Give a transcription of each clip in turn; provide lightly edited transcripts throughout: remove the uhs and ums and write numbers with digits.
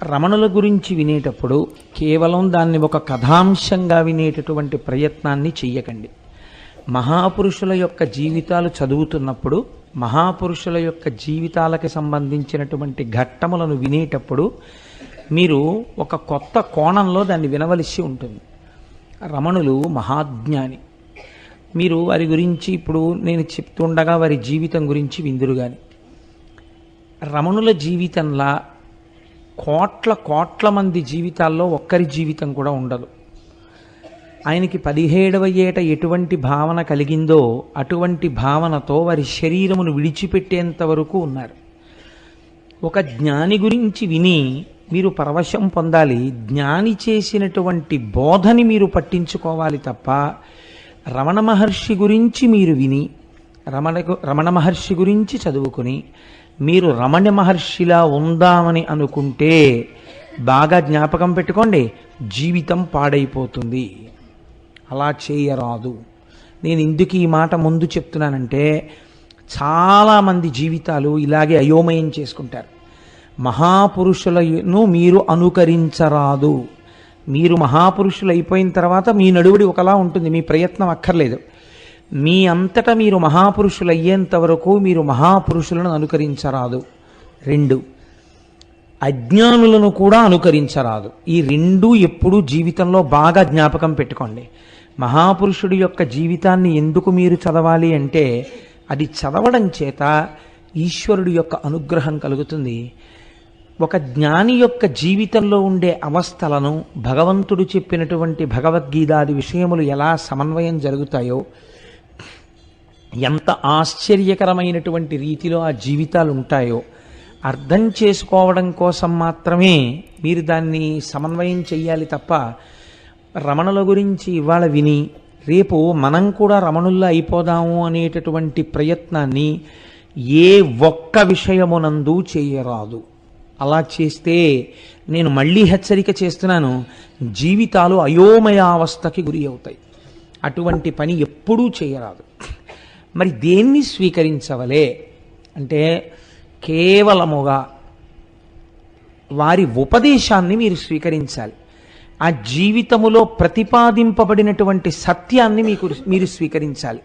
రమణుల గురించి వినేటప్పుడు కేవలం దాన్ని ఒక కథాంశంగా వినేటటువంటి ప్రయత్నాన్ని చెయ్యకండి. మహాపురుషుల యొక్క జీవితాలు చదువుతున్నప్పుడు, మహాపురుషుల యొక్క జీవితాలకి సంబంధించినటువంటి ఘట్టములను వినేటప్పుడు మీరు ఒక కొత్త కోణంలో దాన్ని వినవలసి ఉంటుంది. రమణులు మహాజ్ఞాని. మీరు వారి గురించి ఇప్పుడు నేను చెప్తుండగా వారి జీవితం గురించి విందురు గాని, రమణుల జీవితంలా కోట్ల కోట్ల మంది జీవితాల్లో ఒక్కరి జీవితం కూడా ఉండదు. ఆయనకి 17వ ఏట ఎటువంటి భావన కలిగిందో అటువంటి భావనతో వారి శరీరమును విడిచిపెట్టేంత వరకు ఉన్నారు. ఒక జ్ఞాని గురించి విని మీరు పరవశం పొందాలి. జ్ఞాని చేసినటువంటి బోధని మీరు పట్టించుకోవాలి తప్ప రమణ మహర్షి గురించి మీరు విని, రమణ మహర్షి గురించి చదువుకుని మీరు రమణ మహర్షిలా ఉందామని అనుకుంటే బాగా జ్ఞాపకం పెట్టుకోండి, జీవితం పాడైపోతుంది. అలా చేయరాదు. నేను ఎందుకు ఈ మాట ముందు చెప్తున్నానంటే చాలామంది జీవితాలు ఇలాగే అయోమయం చేసుకుంటారు. మహాపురుషులను మీరు అనుకరించరాదు. మీరు మహాపురుషులు అయిపోయిన తర్వాత మీ నడువుడి ఒకలా ఉంటుంది, మీ ప్రయత్నం అక్కర్లేదు. మీ అంతటా మీరు మహాపురుషులు అయ్యేంత వరకు మీరు మహాపురుషులను అనుకరించరాదు. 2, అజ్ఞానులను కూడా అనుకరించరాదు. ఈ 2 ఎప్పుడూ జీవితంలో బాగా జ్ఞాపకం పెట్టుకోండి. మహాపురుషుడి యొక్క జీవితాన్ని ఎందుకు మీరు చదవాలి అంటే అది చదవడం చేత ఈశ్వరుడి యొక్క అనుగ్రహం కలుగుతుంది. ఒక జ్ఞాని యొక్క జీవితంలో ఉండే అవస్థలను భగవంతుడు చెప్పినటువంటి భగవద్గీతాది విషయములు ఎలా సమన్వయం జరుగుతాయో, ఎంత ఆశ్చర్యకరమైనటువంటి రీతిలో ఆ జీవితాలు ఉంటాయో అర్థం చేసుకోవడం కోసం మాత్రమే మీరు దాన్ని సమన్వయం చెయ్యాలి తప్ప రమణుల గురించి ఇవాళ విని రేపు మనం కూడా రమణుల్లో అయిపోదాము అనేటటువంటి ప్రయత్నాన్ని ఏ ఒక్క విషయమునందు చేయరాదు. అలా చేస్తే నేను మళ్ళీ హెచ్చరిక చేస్తున్నాను, జీవితాలు అయోమయావస్థకి గురి అవుతాయి. అటువంటి పని ఎప్పుడూ చేయరాదు. మరి దేన్ని స్వీకరించవలే అంటే కేవలముగా వారి ఉపదేశాన్ని మీరు స్వీకరించాలి. ఆ జీవితములో ప్రతిపాదింపబడినటువంటి సత్యాన్ని మీరు స్వీకరించాలి.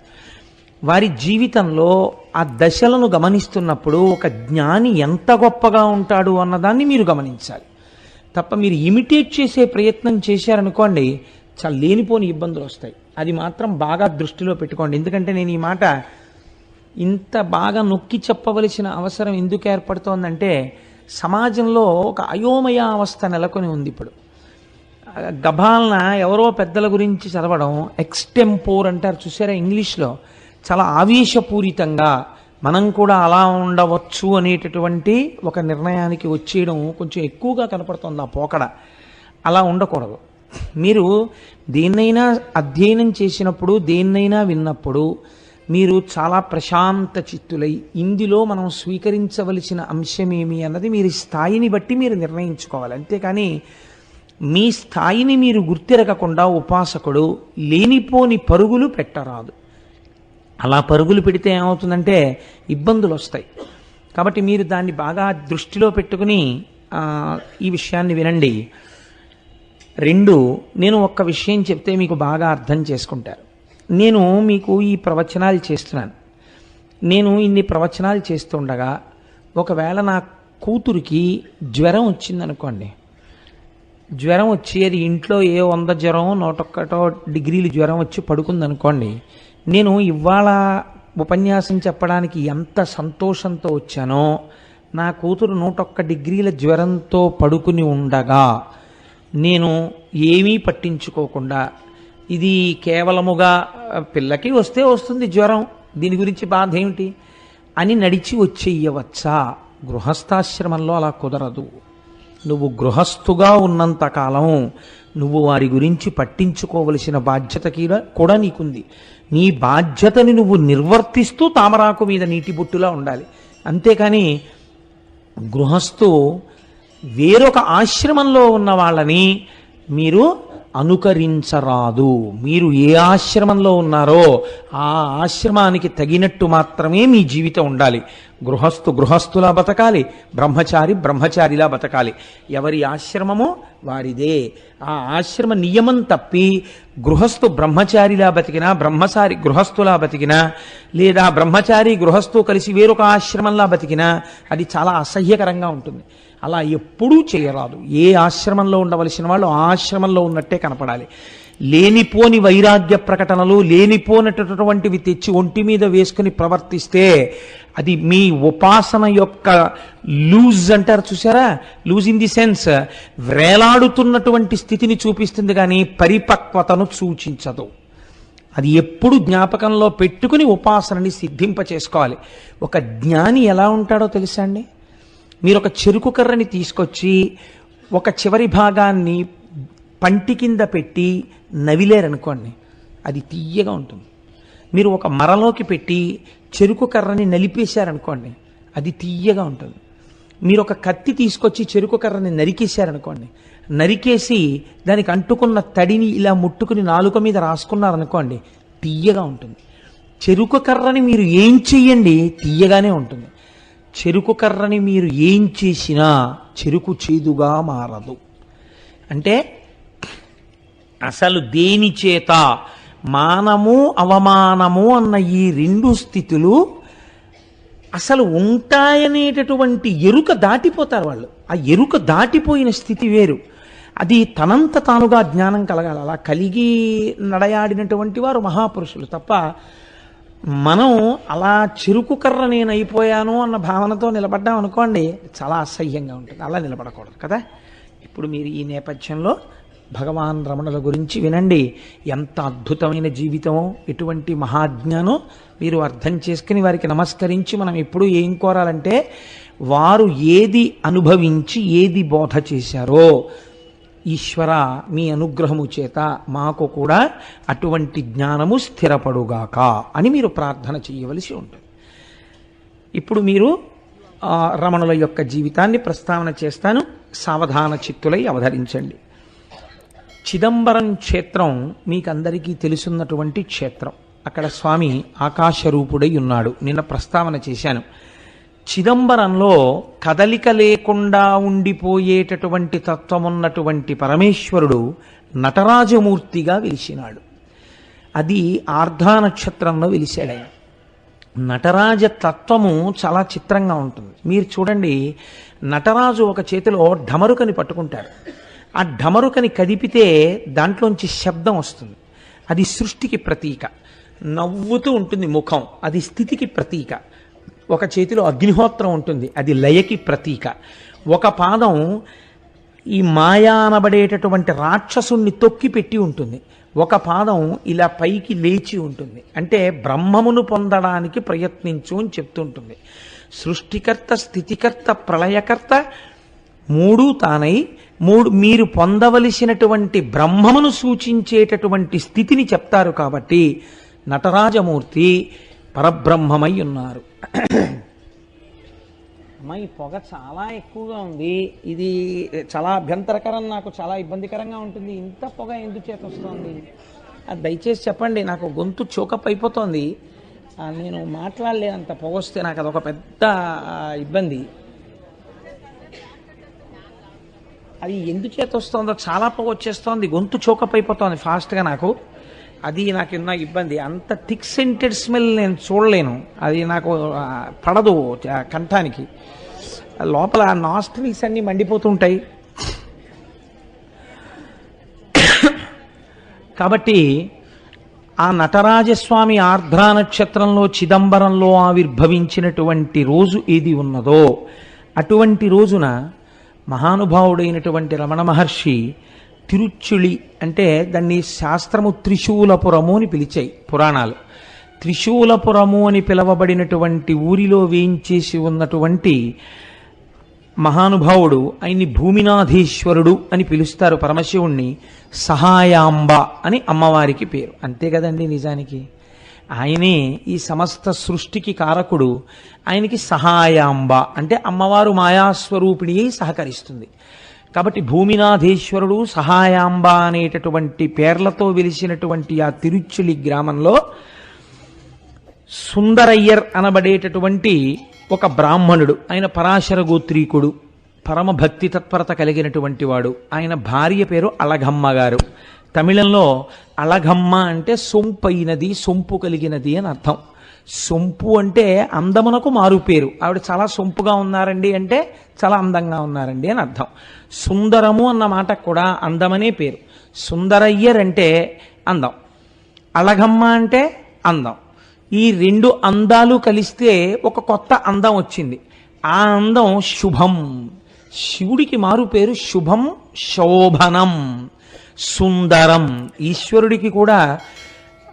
వారి జీవితంలో ఆ దశలను గమనిస్తున్నప్పుడు ఒక జ్ఞాని ఎంత గొప్పగా ఉంటాడు అన్నదాన్ని మీరు గమనించాలి తప్ప మీరు ఇమిటేట్ చేసే ప్రయత్నం చేశారనుకోండి, చాలా లేనిపోని ఇబ్బందులు వస్తాయి. అది మాత్రం బాగా దృష్టిలో పెట్టుకోండి. ఎందుకంటే నేను ఈ మాట ఇంత బాగా నొక్కి చెప్పవలసిన అవసరం ఎందుకు ఏర్పడుతోందంటే సమాజంలో ఒక అయోమయ అవస్థ నెలకొని ఉంది. ఇప్పుడు గభాలన ఎవరో పెద్దల గురించి చదవడం, ఎక్స్టెంపోర్ అంటారు చూసారా ఇంగ్లీష్లో, చాలా ఆవేశపూరితంగా మనం కూడా అలా ఉండవచ్చు అనేటటువంటి ఒక నిర్ణయానికి వచ్చేయడం కొంచెం ఎక్కువగా కనపడుతుంది. ఆ పోకడ అలా ఉండకూడదు. మీరు దేన్నైనా అధ్యయనం చేసినప్పుడు, దేన్నైనా విన్నప్పుడు మీరు చాలా ప్రశాంత చిత్తులై ఇందులో మనం స్వీకరించవలసిన అంశమేమి అన్నది మీరు స్థాయిని బట్టి మీరు నిర్ణయించుకోవాలి. అంతేకాని మీ స్థాయిని మీరు గుర్తిరగకుండా ఉపాసకుడు లేనిపోని పరుగులు పెట్టరాదు. అలా పరుగులు పెడితే ఏమవుతుందంటే ఇబ్బందులు వస్తాయి. కాబట్టి మీరు దాన్ని బాగా దృష్టిలో పెట్టుకుని ఈ విషయాన్ని వినండి. 2, నేను ఒక్క విషయం చెప్తే మీకు బాగా అర్థం చేసుకుంటారు. నేను మీకు ఈ ప్రవచనాలు చేస్తున్నాను. నేను ఇన్ని ప్రవచనాలు చేస్తుండగా ఒకవేళ నా కూతురికి జ్వరం వచ్చిందనుకోండి, జ్వరం వచ్చి అది ఇంట్లో 100 జ్వరం 101 డిగ్రీలు జ్వరం వచ్చి పడుకుందనుకోండి, నేను ఇవాళ ఉపన్యాసం చెప్పడానికి ఎంత సంతోషంతో వచ్చానో నా కూతురు 101 డిగ్రీల జ్వరంతో పడుకుని ఉండగా నేను ఏమీ పట్టించుకోకుండా ఇది కేవలముగా పిల్లకి వస్తే వస్తుంది జ్వరం, దీని గురించి బాధ ఏమిటి అని నడిచి వచ్చేయవచ్చా? గృహస్థాశ్రమంలో అలా కుదరదు. నువ్వు గృహస్థుగా ఉన్నంతకాలం నువ్వు వారి గురించి పట్టించుకోవలసిన బాధ్యత కూడా నీకుంది. నీ బాధ్యతని నువ్వు నిర్వర్తిస్తూ తామరాకు మీద నీటి బొట్టులా ఉండాలి. అంతేకాని గృహస్థు వేరొక ఆశ్రమంలో ఉన్న వాళ్ళని మీరు అనుకరించరాదు. మీరు ఏ ఆశ్రమంలో ఉన్నారో ఆ ఆశ్రమానికి తగినట్టు మాత్రమే మీ జీవితం ఉండాలి. గృహస్థులా బతకాలి, బ్రహ్మచారి బ్రహ్మచారిలా బతకాలి. ఎవరి ఆశ్రమమో వారిదే. ఆ ఆశ్రమ నియమం తప్పి గృహస్థు బ్రహ్మచారిలా బతికినా, బ్రహ్మచారి గృహస్థులా బతికినా, లేదా బ్రహ్మచారి గృహస్థు కలిసి వేరొక ఆశ్రమంలా బతికినా అది చాలా అసహ్యకరంగా ఉంటుంది. అలా ఎప్పుడూ చేయరాదు. ఏ ఆశ్రమంలో ఉండవలసిన వాళ్ళు ఆ ఆశ్రమంలో ఉన్నట్టే కనపడాలి. లేనిపోని వైరాగ్య ప్రకటనలు, లేనిపోనటువంటివి తెచ్చి ఒంటి మీద వేసుకుని ప్రవర్తిస్తే అది మీ ఉపాసన యొక్క లూజ్ అంటారు చూసారా, లూజ్ ఇన్ ది సెన్స్ వేలాడుతున్నటువంటి స్థితిని చూపిస్తుంది కానీ పరిపక్వతను సూచించదు. అది ఎప్పుడు జ్ఞాపకంలో పెట్టుకుని ఉపాసనని సిద్ధింప చేసుకోవాలి. ఒక జ్ఞాని ఎలా ఉంటాడో తెలుసా అండి? మీరు ఒక చెరుకు కర్రని తీసుకొచ్చి ఒక చివరి భాగాన్ని పంటి కింద పెట్టి నవిలేరనుకోండి, అది తీయగా ఉంటుంది. మీరు ఒక మరలోకి పెట్టి చెరుకు కర్రని నలిపేశారనుకోండి, అది తీయగా ఉంటుంది. మీరు ఒక కత్తి తీసుకొచ్చి చెరుకు కర్రని నరికేశారనుకోండి, నరికేసి దానికి అంటుకున్న తడిని ఇలా ముట్టుకుని నాలుక మీద రాసుకున్నారనుకోండి, తీయగా ఉంటుంది. చెరుకు కర్రని మీరు ఏం చెయ్యండి తీయగానే ఉంటుంది. చెరుకు కర్రని మీరు ఏం చేసినా చెరుకు చేదుగా మారదు. అంటే అసలు దేని చేత మానము అవమానము అన్న ఈ రెండు స్థితులు అసలు ఉంటాయనేటటువంటి ఎరుక దాటిపోతారు వాళ్ళు. ఆ ఎరుక దాటిపోయిన స్థితి వేరు. అది తనంత తానుగా జ్ఞానం కలగాలి. అలా కలిగి నడయాడినటువంటి వారు మహాపురుషులు తప్ప మనం అలా చెరుకు కర్ర నేను అయిపోయాను అన్న భావనతో నిలబడ్డాం అనుకోండి, చాలా అసహ్యంగా ఉంటుంది. అలా నిలబడకూడదు కదా. ఇప్పుడు మీరు ఈ నేపథ్యంలో భగవాన్ రమణుల గురించి వినండి. ఎంత అద్భుతమైన జీవితమో, ఎటువంటి మహాజ్ఞానో మీరు అర్థం చేసుకుని వారికి నమస్కరించి మనం ఎప్పుడు ఏం కోరాలంటే, వారు ఏది అనుభవించి ఏది బోధ చేశారో ఈశ్వర మీ అనుగ్రహము చేత మాకు కూడా అటువంటి జ్ఞానము స్థిరపడుగాక అని మీరు ప్రార్థన చేయవలసి ఉంటుంది. ఇప్పుడు మీరు రమణుల యొక్క జీవితాన్ని ప్రస్తావన చేస్తాను. సావధాన చిత్తులై అవధరించండి. చిదంబరం క్షేత్రం మీకందరికీ తెలుసున్నటువంటి క్షేత్రం. అక్కడ స్వామి ఆకాశరూపుడై ఉన్నాడు. నిన్న ప్రస్తావన చేశాను. చిదంబరంలో కదలిక లేకుండా ఉండిపోయేటటువంటి తత్వమున్నటువంటి పరమేశ్వరుడు నటరాజమూర్తిగా వెలిసినాడు. అది ఆర్ధా నక్షత్రంలో వెలిశాడు ఆయన. నటరాజ తత్వము చాలా చిత్రంగా ఉంటుంది. మీరు చూడండి, నటరాజు ఒక చేతిలో ఢమరుకని పట్టుకుంటాడు. ఆ ఢమరుకని కదిపితే దాంట్లోంచి శబ్దం వస్తుంది. అది సృష్టికి ప్రతీక. నవ్వుతూ ఉంటుంది ముఖం, అది స్థితికి ప్రతీక. ఒక చేతిలో అగ్నిహోత్రం ఉంటుంది, అది లయకి ప్రతీక. ఒక పాదం ఈ మాయా అనబడేటటువంటి రాక్షసుణ్ణి తొక్కి పెట్టి ఉంటుంది. ఒక పాదం ఇలా పైకి లేచి ఉంటుంది. అంటే బ్రహ్మమును పొందడానికి ప్రయత్నించు అని చెప్తుంటుంది. సృష్టికర్త, స్థితికర్త, ప్రళయకర్త మూడు తానై మీరు పొందవలసినటువంటి బ్రహ్మమును సూచించేటటువంటి స్థితిని చెప్తారు. కాబట్టి నటరాజమూర్తి పరబ్రహ్మమై ఉన్నారు. అమ్మ, ఈ పొగ చాలా ఎక్కువగా ఉంది. ఇది చాలా అభ్యంతరకరం, నాకు చాలా ఇబ్బందికరంగా ఉంటుంది. ఇంత పొగ ఎందుచేత వస్తుంది అది దయచేసి చెప్పండి. నాకు గొంతు చోకప్ అయిపోతుంది. నేను మాట్లాడలేనంత పొగ వస్తే నాకు అదొక పెద్ద ఇబ్బంది. అది ఎందుచేత వస్తుందో, చాలా పొగ వచ్చేస్తోంది, గొంతు చోకప్ అయిపోతుంది ఫాస్ట్గా. నాకు ఉన్న ఇబ్బంది. అంత థిక్ సెంటెడ్ స్మెల్ నేను చూడలేను. అది నాకు పడదు కంఠానికి. లోపల నాస్ట్రిల్స్ అన్నీ మండిపోతుంటాయి. కాబట్టి ఆ నటరాజస్వామి ఆర్ద్రా నక్షత్రంలో చిదంబరంలో ఆవిర్భవించినటువంటి రోజు ఏది ఉన్నదో అటువంటి రోజున మహానుభావుడైనటువంటి రమణ మహర్షి తిరుచుళి, అంటే దాన్ని శాస్త్రము త్రిశూలపురము అని పిలిచాయి పురాణాలు. త్రిశూలపురము అని పిలవబడినటువంటి ఊరిలో వేయించేసి ఉన్నటువంటి మహానుభావుడు, ఆయన్ని భూమినాథేశ్వరుడు అని పిలుస్తారు. పరమశివుణ్ణి సహాయాంబ అని అమ్మవారికి పేరు. అంతే కదండి. నిజానికి ఆయనే ఈ సమస్త సృష్టికి కారకుడు. ఆయనకి సహాయాంబ అంటే అమ్మవారు మాయాస్వరూపిణి సహకరిస్తుంది. కాబట్టి భూమినాథేశ్వరుడు, సహాయాంబ అనేటటువంటి పేర్లతో వెలిసినటువంటి ఆ తిరుచులి గ్రామంలో సుందరయ్యర్ అనబడేటటువంటి ఒక బ్రాహ్మణుడు, ఆయన పరాశర గోత్రీకుడు, పరమ భక్తి తత్పరత కలిగినటువంటి వాడు. ఆయన భార్య పేరు అళగమ్మ గారు. తమిళంలో అళగమ్మ అంటే సొంపైనది, సొంపు కలిగినది అని అర్థం. సొంపు అంటే అందమునకు మారు పేరు. ఆవిడ చాలా సొంపుగా ఉన్నారండి అంటే చాలా అందంగా ఉన్నారండి అని అర్థం. సుందరము అన్న మాట కూడా అందమనే పేరు. సుందరయ్యర్ అంటే అందం, అళగమ్మ అంటే అందం. ఈ రెండు అందాలు కలిస్తే ఒక కొత్త అందం వచ్చింది. ఆ అందం శుభం. శివుడికి మారు పేరు శుభం, శోభనం, సుందరం. ఈశ్వరుడికి కూడా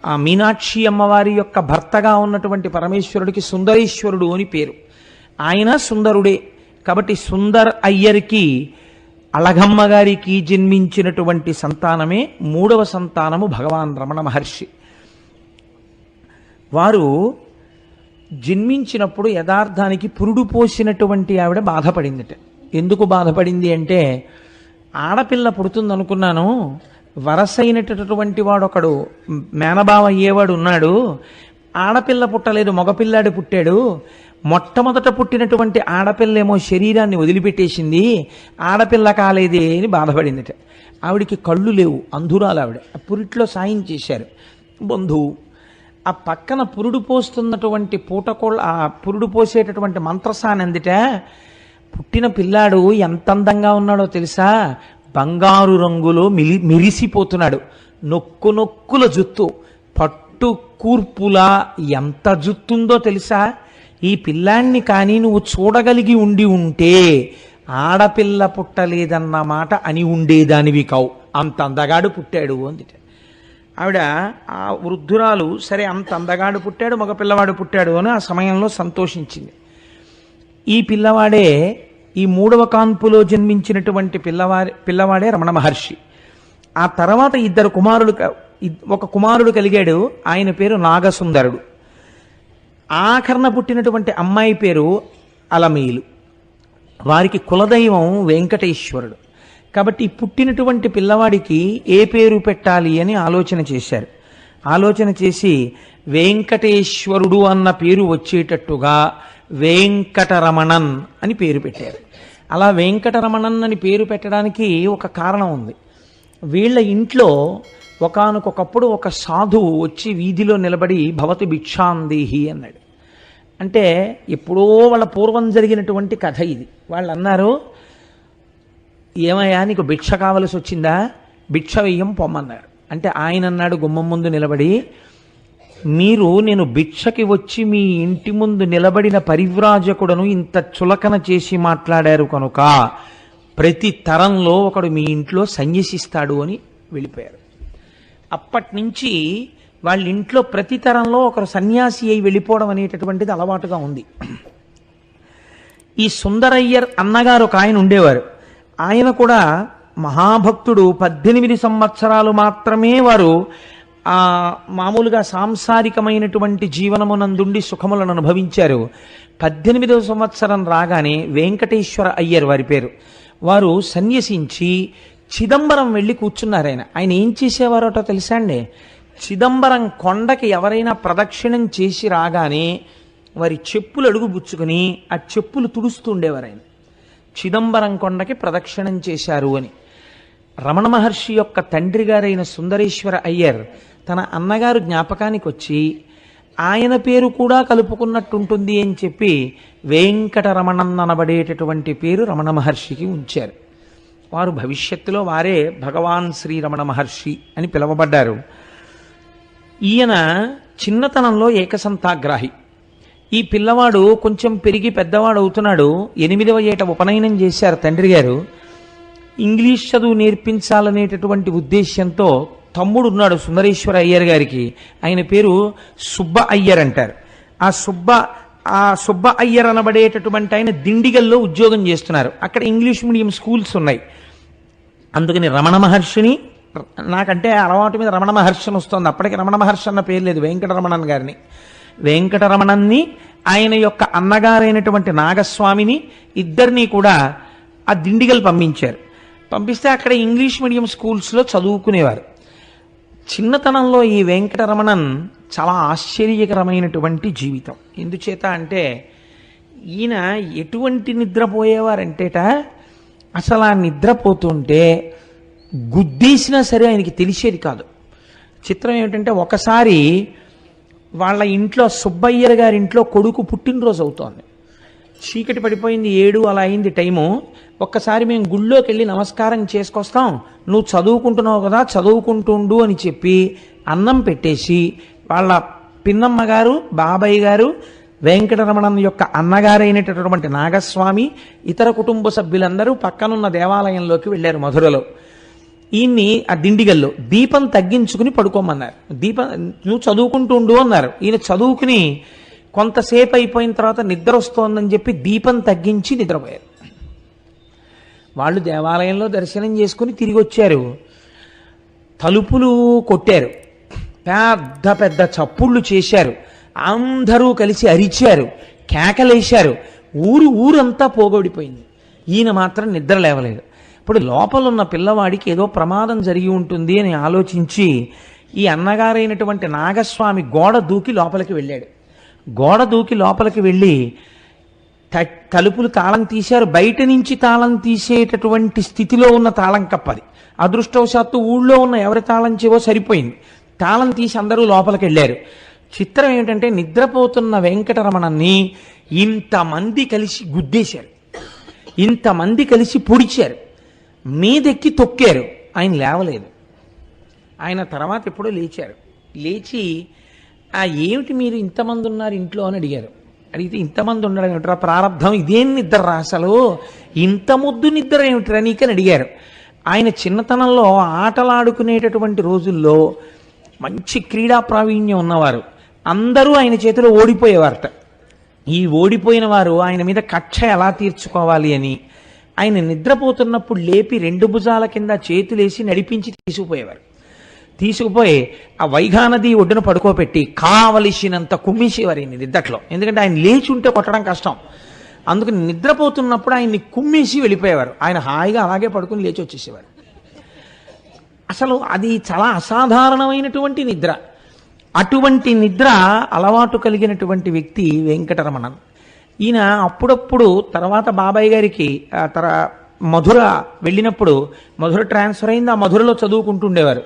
ఆ మీనాక్షి అమ్మవారి యొక్క భర్తగా ఉన్నటువంటి పరమేశ్వరుడికి సుందరేశ్వరుడు అని పేరు. ఆయన సుందరుడే. కాబట్టి సుందర్ అయ్యర్కి, అళగమ్మ గారికి జన్మించినటువంటి సంతానమే 3వ సంతానము భగవాన్ రమణ మహర్షి. వారు జన్మించినప్పుడు యథార్థానికి పురుడు పోసినటువంటి ఆవిడ బాధపడిందిట. ఎందుకు బాధపడింది అంటే, ఆడపిల్ల పుడుతుందనుకున్నాను, వరసైనటువంటి వాడు ఒకడు మేనబావ అయ్యేవాడు ఉన్నాడు, ఆడపిల్ల పుట్టలేదు, మగపిల్లాడు పుట్టాడు. మొట్టమొదట పుట్టినటువంటి ఆడపిల్లేమో శరీరాన్ని వదిలిపెట్టేసింది, ఆడపిల్ల కాలేదే అని బాధపడిందిట. ఆవిడికి కళ్ళు లేవు, అంధురాలు ఆవిడ. పురిట్లో సాయం చేశారు బంధువు. ఆ పక్కన పురుడు పోస్తున్నటువంటి పూటకోళ్ళ, ఆ పురుడు పోసేటటువంటి మంత్రసాని అందిట, పుట్టిన పిల్లాడు ఎంత అందంగా ఉన్నాడో తెలుసా, బంగారు రంగులో మిరిసిపోతున్నాడు, నొక్కుల జుత్తు, పట్టు కూర్పులా ఎంత జుత్తుందో తెలుసా. ఈ పిల్లాన్ని కానీ నువ్వు చూడగలిగి ఉంటే ఆడపిల్ల పుట్టలేదన్న మాట అని ఉండేదానివి కావు, అంత అందగాడు పుట్టాడు అందిట. ఆవిడ ఆ వృద్ధురాలు, సరే అంత అందగాడు పుట్టాడు, మగపిల్లవాడు పుట్టాడు అని ఆ సమయంలో సంతోషించింది. ఈ పిల్లవాడే, ఈ 3వ కాన్పులో జన్మించినటువంటి పిల్లవాడే రమణ మహర్షి. ఆ తర్వాత ఒక కుమారుడు కలిగాడు, ఆయన పేరు నాగసుందరుడు. ఆఖరణ పుట్టినటువంటి అమ్మాయి పేరు అలమేలు. వారికి కులదైవం వెంకటేశ్వరుడు. కాబట్టి పుట్టినటువంటి పిల్లవాడికి ఏ పేరు పెట్టాలి అని ఆలోచన చేశారు. ఆలోచన చేసి వెంకటేశ్వరుడు అన్న పేరు వచ్చేటట్టుగా వెంకటరమణన్ అని పేరు పెట్టారు. అలా వెంకటరమణన్ అని పేరు పెట్టడానికి ఒక కారణం ఉంది. వీళ్ళ ఇంట్లో ఒకానొకప్పుడు ఒక సాధువు వచ్చి వీధిలో నిలబడి భవతి భిక్షాందేహి అన్నాడు. అంటే ఎప్పుడో వాళ్ళ పూర్వం జరిగినటువంటి కథ ఇది. వాళ్ళు అన్నారు, ఏమయ్యా నీకు భిక్ష కావలసి వచ్చిందా, భిక్ష వెయ్యం పొమ్మన్నారు. అంటే ఆయన అన్నాడు గుమ్మం ముందు నిలబడి, నేను భిక్షకి వచ్చి మీ ఇంటి ముందు నిలబడిన పరివ్రాజకుడను ఇంత చులకన చేసి మాట్లాడారు కనుక ప్రతి తరంలో ఒకడు మీ ఇంట్లో సన్యసిస్తాడు అని వెళ్ళిపోయారు. అప్పటి నుంచి వాళ్ళ ఇంట్లో ప్రతి తరంలో ఒకరు సన్యాసి అయి వెళ్ళిపోవడం అనేటటువంటిది అలవాటుగా ఉంది. ఈ సుందరయ్యర్ అన్నగారు ఒక ఆయన ఉండేవారు. ఆయన కూడా మహాభక్తుడు. 18 సంవత్సరాలు మాత్రమే వారు మామూలుగా సాంసారికమైనటువంటి జీవనమునందుండి సుఖములను అనుభవించారు. 18వ సంవత్సరం రాగానే వెంకటేశ్వర అయ్యర్ వారి పేరు, వారు సన్యసించి చిదంబరం వెళ్ళి కూర్చున్నారు. ఆయన ఏం చేసేవారోటో తెలుసా అండి, చిదంబరం కొండకి ఎవరైనా ప్రదక్షిణం చేసి రాగానే వారి చెప్పులు అడుగు పుచ్చుకొని ఆ చెప్పులు తుడుస్తూ ఉండేవారు. ఆయన చిదంబరం కొండకి ప్రదక్షిణం చేశారు అని. రమణ మహర్షి యొక్క తండ్రి గారైన సుందరేశ్వర అయ్యర్ తన అన్నగారు జ్ఞాపకానికి వచ్చి ఆయన పేరు కూడా కలుపుకున్నట్టుంటుంది అని చెప్పి వెంకటరమణన్ అనబడేటటువంటి పేరు రమణ మహర్షికి ఉంచారు. వారు భవిష్యత్తులో వారే భగవాన్ శ్రీ రమణ మహర్షి అని పిలువబడ్డారు. ఈయన చిన్నతనంలో ఏకసంతాగ్రాహి. ఈ పిల్లవాడు కొంచెం పెరిగి పెద్దవాడు అవుతున్నాడు. 8వ ఏట ఉపనయనం చేశారు తండ్రి గారు. ఇంగ్లీష్ చదువు నేర్పించాలనేటటువంటి ఉద్దేశ్యంతో తమ్ముడు ఉన్నాడు సుందరేశ్వర అయ్యర్ గారికి. ఆయన పేరు సుబ్బ అయ్యర్ అంటారు. ఆ సుబ్బ అయ్యర్ అనబడేటటువంటి ఆయన దిండిగల్లో ఉద్యోగం చేస్తున్నారు. అక్కడ ఇంగ్లీష్ మీడియం స్కూల్స్ ఉన్నాయి. అందుకని రమణ మహర్షిని, నాకంటే అలవాటు మీద రమణ మహర్షి అని వస్తుంది, అప్పటికి రమణ మహర్షి అన్న పేరు లేదు, వెంకటరమణన్ గారిని, వెంకటరమణన్ని ఆయన యొక్క అన్నగారైనటువంటి నాగస్వామిని ఇద్దరినీ కూడా ఆ దిండిగల్ పంపించారు. పంపిస్తే అక్కడ ఇంగ్లీష్ మీడియం స్కూల్స్లో చదువుకునేవారు. చిన్నతనంలో ఈ వెంకటరమణన్ చాలా ఆశ్చర్యకరమైనటువంటి జీవితం. ఎందుచేత అంటే ఈయన ఎటువంటి నిద్రపోయేవారంటేట, అసలు ఆ నిద్రపోతుంటే గుద్దేసినా సరే ఆయనకి తెలిసేది కాదు. చిత్రం ఏమిటంటే, ఒకసారి వాళ్ళ ఇంట్లో సుబ్బయ్యర్ గారి ఇంట్లో కొడుకు పుట్టినరోజు అవుతోంది. చీకటి పడిపోయింది, 7 అలా అయింది టైము. ఒక్కసారి మేము గుళ్ళోకి వెళ్ళి నమస్కారం చేసుకొస్తాం, నువ్వు చదువుకుంటున్నావు కదా చదువుకుంటుండు అని చెప్పి అన్నం పెట్టేసి వాళ్ళ పిన్నమ్మ గారు, బాబాయ్ గారు, వెంకటరమణన్ యొక్క అన్నగారైనటువంటి నాగస్వామి, ఇతర కుటుంబ సభ్యులందరూ పక్కనున్న దేవాలయంలోకి వెళ్ళారు మధురలో. ఈయన్ని ఆ దిండిగల్లో దీపం తగ్గించుకుని పడుకోమన్నారు. నువ్వు చదువుకుంటూ ఉండు అన్నారు. ఈయన చదువుకుని కొంతసేపు అయిపోయిన తర్వాత నిద్ర వస్తోందని చెప్పి దీపం తగ్గించి నిద్రపోయారు. వాళ్ళు దేవాలయంలో దర్శనం చేసుకుని తిరిగి వచ్చారు. తలుపులు కొట్టారు, పెద్ద పెద్ద చప్పుళ్ళు చేశారు, అందరూ కలిసి అరిచారు, కేకలేశారు. ఊరంతా పోగొడిపోయింది. ఈయన మాత్రం నిద్ర లేవలేదు. ఇప్పుడు లోపలున్న పిల్లవాడికి ఏదో ప్రమాదం జరిగి ఉంటుంది అని ఆలోచించి ఈ అన్నగారైనటువంటి నాగస్వామి గోడ దూకి లోపలికి వెళ్ళాడు. గోడ దూకి లోపలికి వెళ్ళి తలుపులు తాళం తీశారు. బయట నుంచి తాళం తీసేటటువంటి స్థితిలో ఉన్న తాళం కప్పది. అదృష్టవశాత్తు ఊళ్ళో ఉన్న ఎవరి తాళం చెవో సరిపోయింది. తాళం తీసి అందరూ లోపలికి వెళ్ళారు. చిత్రం ఏమిటంటే, నిద్రపోతున్న వెంకటరమణన్ని ఇంతమంది కలిసి గుద్దేశారు, ఇంతమంది కలిసి పొడిచారు, మీదెక్కి తొక్కారు. ఆయన లేవలేదు. ఆయన తర్వాత ఎప్పుడో లేచారు. లేచి ఏమిటి మీరు ఇంతమంది ఉన్నారు ఇంట్లో అని అడిగారు. అడిగితే, ఇంతమంది ఉండడం ఏమిట్రా, ప్రారంధం ఇదేం నిద్ర రా, అసలు ఇంత ముద్దు నిద్ర ఏమిట్రా నీకని అడిగారు. ఆయన చిన్నతనంలో ఆటలాడుకునేటటువంటి రోజుల్లో మంచి క్రీడా ప్రావీణ్యం ఉన్నవారు. అందరూ ఆయన చేతిలో ఓడిపోయేవారట. ఈ ఓడిపోయిన వారు ఆయన మీద కక్ష ఎలా తీర్చుకోవాలి అని ఆయన నిద్రపోతున్నప్పుడు లేపి 2 భుజాల కింద చేతులేసి నడిపించి తీసుకుపోయేవారు. తీసుకుపోయి ఆ వైఘానది ఒడ్డున పడుకోబెట్టి కావలసినంత కుమ్మేసేవారు ఈయన నిద్రలో. ఎందుకంటే ఆయన లేచి ఉంటే కొట్టడం కష్టం. అందుకని నిద్రపోతున్నప్పుడు ఆయన్ని కుమ్మేసి వెళ్ళిపోయేవారు. ఆయన హాయిగా అలాగే పడుకుని లేచి వచ్చేసేవారు. అసలు అది చాలా అసాధారణమైనటువంటి నిద్ర. అటువంటి నిద్ర అలవాటు కలిగినటువంటి వ్యక్తి వెంకటరమణన్. ఈయన అప్పుడప్పుడు తర్వాత బాబాయ్ గారికి మధుర వెళ్ళినప్పుడు, మధుర ట్రాన్స్ఫర్ అయింది, ఆ మధురలో చదువుకుంటుండేవారు.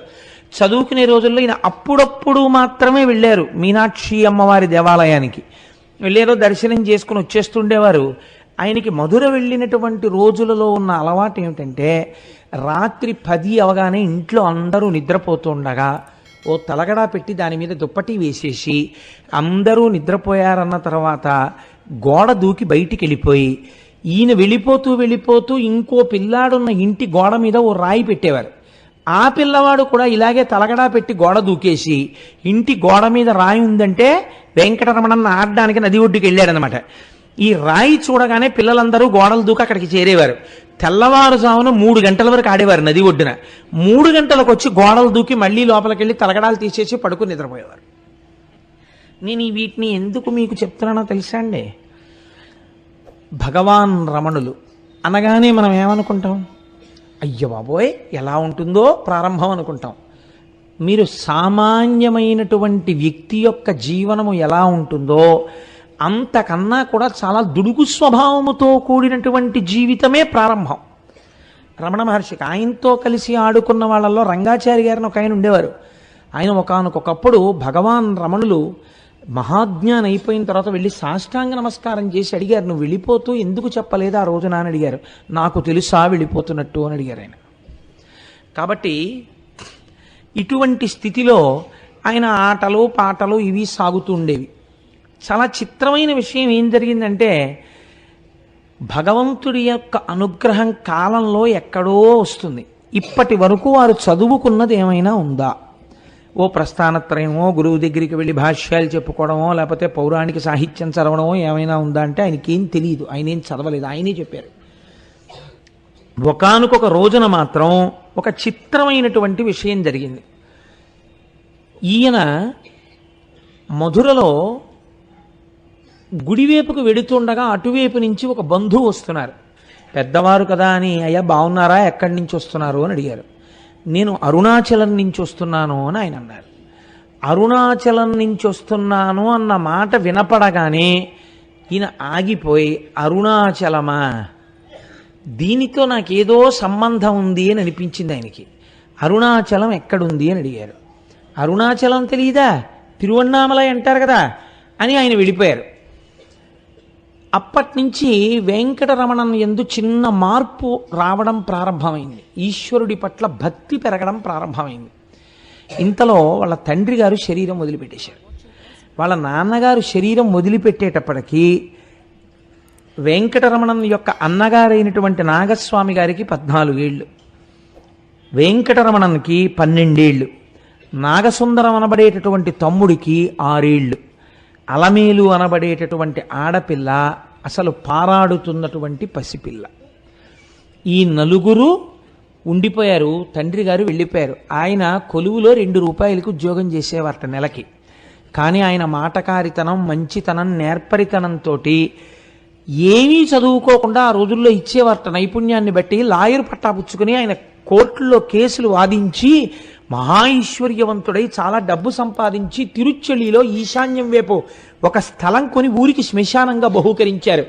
చదువుకునే రోజుల్లో ఈయన అప్పుడప్పుడు మాత్రమే వెళ్ళారు మీనాక్షి అమ్మవారి దేవాలయానికి. వెళ్ళారో దర్శనం చేసుకుని వచ్చేస్తుండేవారు. ఆయనకి మధుర వెళ్ళినటువంటి రోజులలో ఉన్న అలవాటు ఏమిటంటే, రాత్రి 10 అవగానే ఇంట్లో అందరూ నిద్రపోతుండగా ఓ తలగడా పెట్టి దాని మీద దుప్పటి వేసేసి అందరూ నిద్రపోయారన్న తర్వాత గోడ దూకి బయటికి వెళ్ళిపోయి, ఈయన వెళ్ళిపోతూ ఇంకో పిల్లాడున్న ఇంటి గోడ మీద ఓ రాయి పెట్టేవారు. ఆ పిల్లవాడు కూడా ఇలాగే తలగడా పెట్టి గోడ దూకేసి, ఇంటి గోడ మీద రాయి ఉందంటే వెంకటరమణన్ ఆడడానికి నది ఒడ్డుకి వెళ్ళాడనమాట. ఈ రాయి చూడగానే పిల్లలందరూ గోడలు దూకి అక్కడికి చేరేవారు. తెల్లవారుజామున 3 గంటల వరకు ఆడేవారు నది ఒడ్డున. 3 గంటలకు వచ్చి గోడలు దూకి మళ్ళీ లోపలికి వెళ్ళి తలగడాలు తీసేసి పడుకుని నిద్రపోయేవారు. నేను వీటిని ఎందుకు మీకు చెప్తున్నానో తెలుసా అండి? భగవాన్ రమణులు అనగానే మనం ఏమనుకుంటాం? అయ్య బాబోయ్ ఎలా ఉంటుందో ప్రారంభం అనుకుంటాం. మీరు సామాన్యమైనటువంటి వ్యక్తి యొక్క జీవనము ఎలా ఉంటుందో అంతకన్నా కూడా చాలా దుడుగు స్వభావముతో కూడినటువంటి జీవితమే ప్రారంభం. రమణ మహర్షికి ఆయనతో కలిసి ఆడుకున్న వాళ్ళల్లో రంగాచారి గారిని ఒక ఆయన ఉండేవారు. ఆయన ఒకానొకప్పుడు భగవాన్ రమణులు మహాజ్ఞానం అయిపోయిన తర్వాత వెళ్ళి సాష్టాంగ నమస్కారం చేసి అడిగారు, నువ్వు వెళ్ళిపోతూ ఎందుకు చెప్పలేదు ఆ రోజున అని అడిగారు. నాకు తెలుసా వెళ్ళిపోతున్నట్టు అని అడిగారు ఆయన. కాబట్టి ఇటువంటి స్థితిలో ఆయన ఆటలు పాటలు ఇవి సాగుతూ ఉండేవి. చాలా చిత్రమైన విషయం ఏం జరిగిందంటే, భగవంతుడి యొక్క అనుగ్రహం కాలంలో ఎక్కడో వస్తుంది. ఇప్పటి వరకు వారు చదువుకున్నది ఏమైనా ఉందా? ఓ ప్రస్థానత్రయమో, గురువు దగ్గరికి వెళ్ళి భాష్యాలు చెప్పుకోవడమో, లేకపోతే పౌరాణిక సాహిత్యం చదవడమో ఏమైనా ఉందా అంటే ఆయనకేం తెలియదు, ఆయన ఏం చదవలేదు, ఆయనే చెప్పారు. ఒకానొక రోజున మాత్రం ఒక చిత్రమైనటువంటి విషయం జరిగింది. ఈయన మధురలో గుడివైపుకు వెడుతుండగా అటువైపు నుంచి ఒక బంధువు వస్తున్నారు. పెద్దవారు కదా అని, అయ్యా బాగున్నారా, ఎక్కడి నుంచి వస్తున్నారు అని అడిగారు. నేను అరుణాచలం నుంచి వస్తున్నాను అని ఆయన అన్నారు. అరుణాచలం నుంచి వస్తున్నాను అన్న మాట వినపడగానే ఈయన ఆగిపోయి, అరుణాచలమా, దీనితో నాకేదో సంబంధం ఉంది అని అనిపించింది ఆయనకి. అరుణాచలం ఎక్కడుంది అని అడిగారు. అరుణాచలం తెలియదా, తిరువణ్ణామలై అంటారు కదా అని ఆయన వెళ్ళిపోయారు. అప్పటి నుంచి వెంకటరమణన్ యందు చిన్న మార్పు రావడం ప్రారంభమైంది. ఈశ్వరుడి పట్ల భక్తి పెరగడం ప్రారంభమైంది. ఇంతలో వాళ్ళ తండ్రి గారు శరీరం వదిలిపెట్టేశారు. వాళ్ళ నాన్నగారు శరీరం వదిలిపెట్టేటప్పటికీ వెంకటరమణన్ యొక్క అన్నగారైనటువంటి నాగస్వామి గారికి 14 ఏళ్ళు, వెంకటరమణన్కి 12 ఏళ్ళు, నాగసుందరం అనబడేటటువంటి తమ్ముడికి 6 ఏళ్ళు, అలమేలు అనబడేటటువంటి ఆడపిల్ల అసలు పారాడుతున్నటువంటి పసిపిల్ల. ఈ నలుగురు ఉండిపోయారు. తండ్రి గారు వెళ్ళిపోయారు. ఆయన కొలువులో 2 రూపాయలకు ఉద్యోగం చేసేవారట నెలకి. కానీ ఆయన మాటకారితనం, మంచితనం, నేర్పరితనంతో ఏమీ చదువుకోకుండా ఆ రోజుల్లో ఇచ్చేవారట. నైపుణ్యాన్ని బట్టి లాయర్ పట్టా పుచ్చుకుని ఆయన కోర్టుల్లో కేసులు వాదించి మహా ఐశ్వర్యవంతుడై చాలా డబ్బు సంపాదించి తిరుచెలిలో ఈశాన్యం వైపు ఒక స్థలం కొని ఊరికి శ్మశానంగా బహూకరించారు.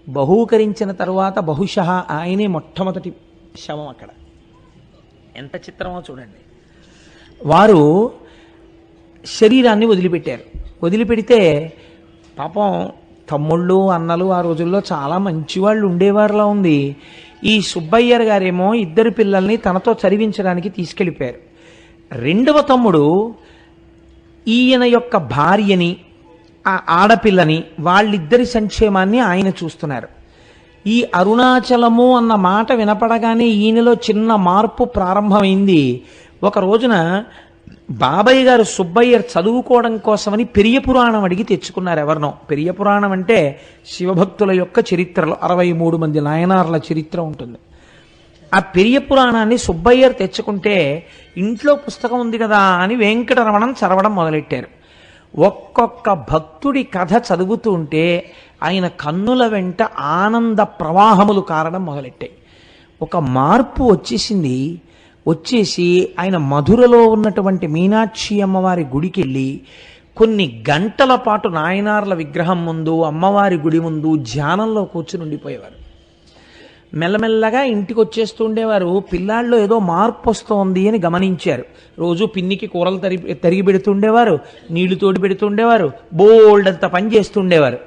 బహూకరించిన తరువాత బహుశः ఆయనే మొట్టమొదటి శవం అక్కడ. ఎంత చిత్రమో చూడండి. వారు శరీరాన్ని వదిలిపెట్టారు. వదిలిపెడితే పాపం తమ్ముళ్ళు అన్నలు ఆ రోజుల్లో చాలా మంచివాళ్ళు ఉండేవారులా ఉంది. ఈ సుబ్బయ్యర్ గారేమో 2 పిల్లల్ని తనతో చదివించడానికి తీసుకెళ్ళిపోయారు. 2వ తమ్ముడు ఈయన యొక్క భార్యని, ఆ ఆడపిల్లని, వాళ్ళిద్దరి సంక్షేమాన్ని ఆయన చూస్తున్నారు. ఈ అరుణాచలము అన్న మాట వినపడగానే ఈయనలో చిన్న మార్పు ప్రారంభమైంది. ఒక రోజున బాబయ్య గారు సుబ్బయ్యర్ చదువుకోవడం కోసమని పెరియ పురాణం అడిగి తెచ్చుకున్నారు ఎవరినో. పెరియ పురాణం అంటే శివభక్తుల యొక్క చరిత్రలో 63 మంది నాయనార్ల చరిత్ర ఉంటుంది. ఆ పెరియ పురాణాన్ని సుబ్బయ్యర్ తెచ్చుకుంటే ఇంట్లో పుస్తకం ఉంది కదా అని వెంకటరమణన్ చదవడం మొదలెట్టారు. ఒక్కొక్క భక్తుడి కథ చదువుతూ ఉంటే ఆయన కన్నుల వెంట ఆనంద ప్రవాహములు కారడం మొదలెట్టాయి. ఒక మార్పు వచ్చేసింది. వచ్చేసి ఆయన మధురలో ఉన్నటువంటి మీనాక్షి అమ్మవారి గుడికి వెళ్ళి కొన్ని గంటల పాటు నాయనార్ల విగ్రహం ముందు, అమ్మవారి గుడి ముందు ధ్యానంలో కూర్చుని ఉండిపోయేవారు. మెల్లమెల్లగా ఇంటికి వచ్చేస్తూ ఉండేవారు. పిల్లాళ్ళలో ఏదో మార్పు వస్తోంది అని గమనించారు. రోజు పిన్నికి కూరలు తరిగి పెడుతుండేవారు, నీళ్లు తోడి పెడుతుండేవారు, బోల్డ్ అంత పని చేస్తుండేవారు.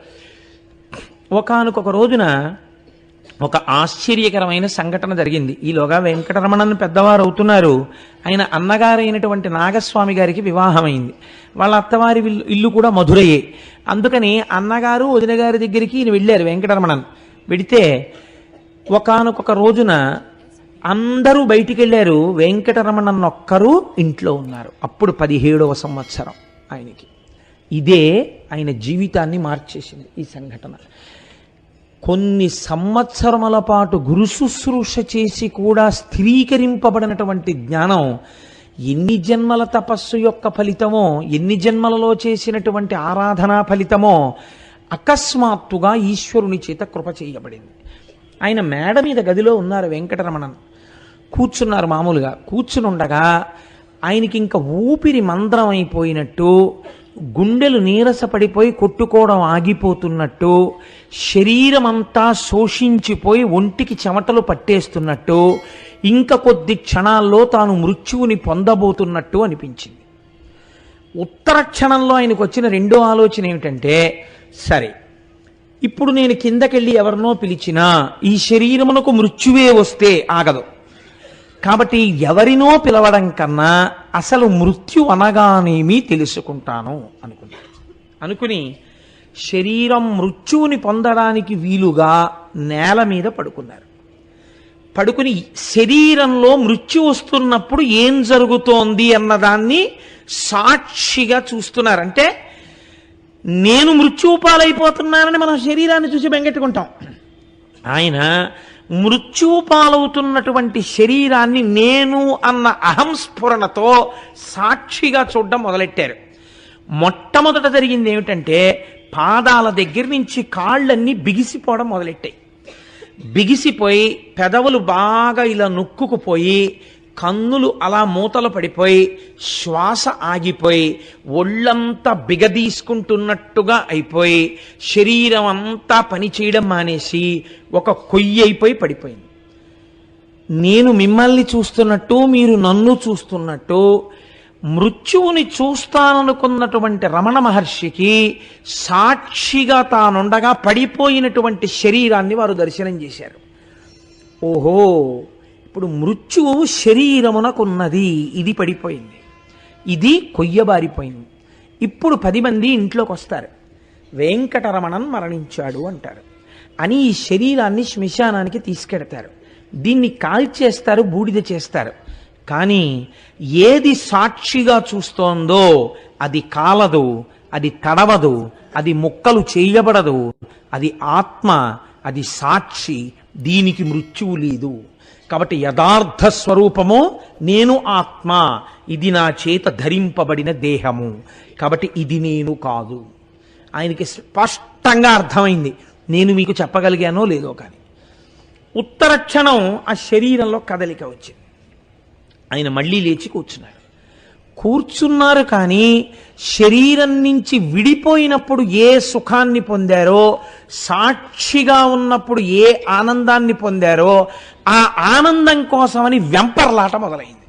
ఒకానొక రోజున ఒక ఆశ్చర్యకరమైన సంఘటన జరిగింది. ఈలోగా వెంకటరమణన్ పెద్దవారు అవుతున్నారు. ఆయన అన్నగారైనటువంటి నాగస్వామి గారికి వివాహమైంది. వాళ్ళ అత్తవారి ఇల్లు కూడా మధురయే. అందుకని అన్నగారు వదిన గారి దగ్గరికి ఈయన వెళ్ళారు వెంకటరమణన్. వెడితే ఒకానొక రోజున అందరూ బయటికి వెళ్ళారు, వెంకటరమణన్ ఒక్కరు ఇంట్లో ఉన్నారు. అప్పుడు 17వ సంవత్సరం ఆయనకి. ఇదే ఆయన జీవితాన్ని మార్చేసింది ఈ సంఘటన. కొన్ని సంవత్సరముల పాటు గురు శుశ్రూష చేసి కూడా స్థిరీకరింపబడినటువంటి జ్ఞానం ఎన్ని జన్మల తపస్సు యొక్క ఫలితమో, ఎన్ని జన్మలలో చేసినటువంటి ఆరాధనా ఫలితమో అకస్మాత్తుగా ఈశ్వరుని చేత కృప చేయబడింది. ఆయన మేడ మీద గదిలో ఉన్నారు వెంకటరమణన్. కూర్చున్నారు. మామూలుగా కూర్చుని ఉండగా ఆయనకి ఇంకా ఊపిరి మంద్రం అయిపోయినట్టు, గుండెలు నీరసపడిపోయి కొట్టుకోవడం ఆగిపోతున్నట్టు, శరీరం అంతా శోషించిపోయి ఒంటికి చెమటలు పట్టేస్తున్నట్టు, ఇంకా కొద్ది క్షణాల్లో తాను మృత్యువుని పొందబోతున్నట్టు అనిపించింది. ఉత్తర క్షణంలో ఆయనకు వచ్చిన రెండో ఆలోచన ఏమిటంటే, సరే ఇప్పుడు నేను కిందకెళ్ళి ఎవరినో పిలిచినా ఈ శరీరమునకు మృత్యువే వస్తే ఆగదు. కాబట్టి ఎవరినో పిలవడం కన్నా అసలు మృత్యు అనగానేమీ తెలుసుకుంటాను అనుకుని శరీరం మృత్యువుని పొందడానికి వీలుగా నేల మీద పడుకున్నారు. పడుకుని శరీరంలో మృత్యు వస్తున్నప్పుడు ఏం జరుగుతోంది అన్నదాన్ని సాక్షిగా చూస్తున్నారు. అంటే నేను మృత్యుపాలైపోతున్నానని మనం శరీరాన్ని చూసి బెంగెట్టుకుంటాం. ఆయన మృత్యుపాలవుతున్నటువంటి శరీరాన్ని నేను అన్న అహంస్ఫురణతో సాక్షిగా చూడడం మొదలెట్టారు. మొట్టమొదట జరిగింది ఏమిటంటే పాదాల దగ్గర నుంచి కాళ్ళన్నీ బిగిసిపోవడం మొదలెట్టాయి. బిగిసిపోయి పెదవులు బాగా ఇలా నొక్కుకుపోయి కన్నులు అలా మూతలు పడిపోయి శ్వాస ఆగిపోయి ఒళ్ళంతా బిగదీసుకుంటున్నట్టుగా అయిపోయి శరీరం అంతా పనిచేయడం మానేసి ఒక కొయ్యి అయిపోయి పడిపోయింది. నేను మిమ్మల్ని చూస్తున్నట్టు మీరు నన్ను చూస్తున్నట్టు మృత్యువుని చూస్తాననుకున్నటువంటి రమణ మహర్షికి సాక్షిగా తానుండగా పడిపోయినటువంటి శరీరాన్ని వారు దర్శనం చేశారు. ఓహో, ఇప్పుడు మృత్యువు శరీరమునకున్నది, ఇది పడిపోయింది, ఇది కొయ్యబారిపోయింది. ఇప్పుడు 10 మంది ఇంట్లోకి వస్తారు, వెంకటరమణన్ మరణించాడు అంటారు అని ఈ శరీరాన్ని శ్మశానానికి తీసుకెడతారు. దీన్ని కాల్చేస్తారు, బూడిద చేస్తారు. కానీ ఏది సాక్షిగా చూస్తోందో అది కాలదు, అది తడవదు, అది ముక్కలు చేయబడదు, అది ఆత్మ, అది సాక్షి, దీనికి మృత్యువు లేదు. కాబట్టి యథార్థ స్వరూపము నేను ఆత్మ, ఇది నా చేత ధరింపబడిన దేహము, కాబట్టి ఇది నేను కాదు. ఆయనకి స్పష్టంగా అర్థమైంది. నేను మీకు చెప్పగలిగానో లేదో కానీ ఉత్తర క్షణం ఆ శరీరంలో కదలిక వచ్చింది. ఆయన మళ్ళీ లేచి కూర్చున్నారు. కానీ శరీరం నుంచి విడిపోయినప్పుడు ఏ సుఖాన్ని పొందారో, సాక్షిగా ఉన్నప్పుడు ఏ ఆనందాన్ని పొందారో ఆ ఆనందం కోసమని వెంపర్లాట మొదలైంది.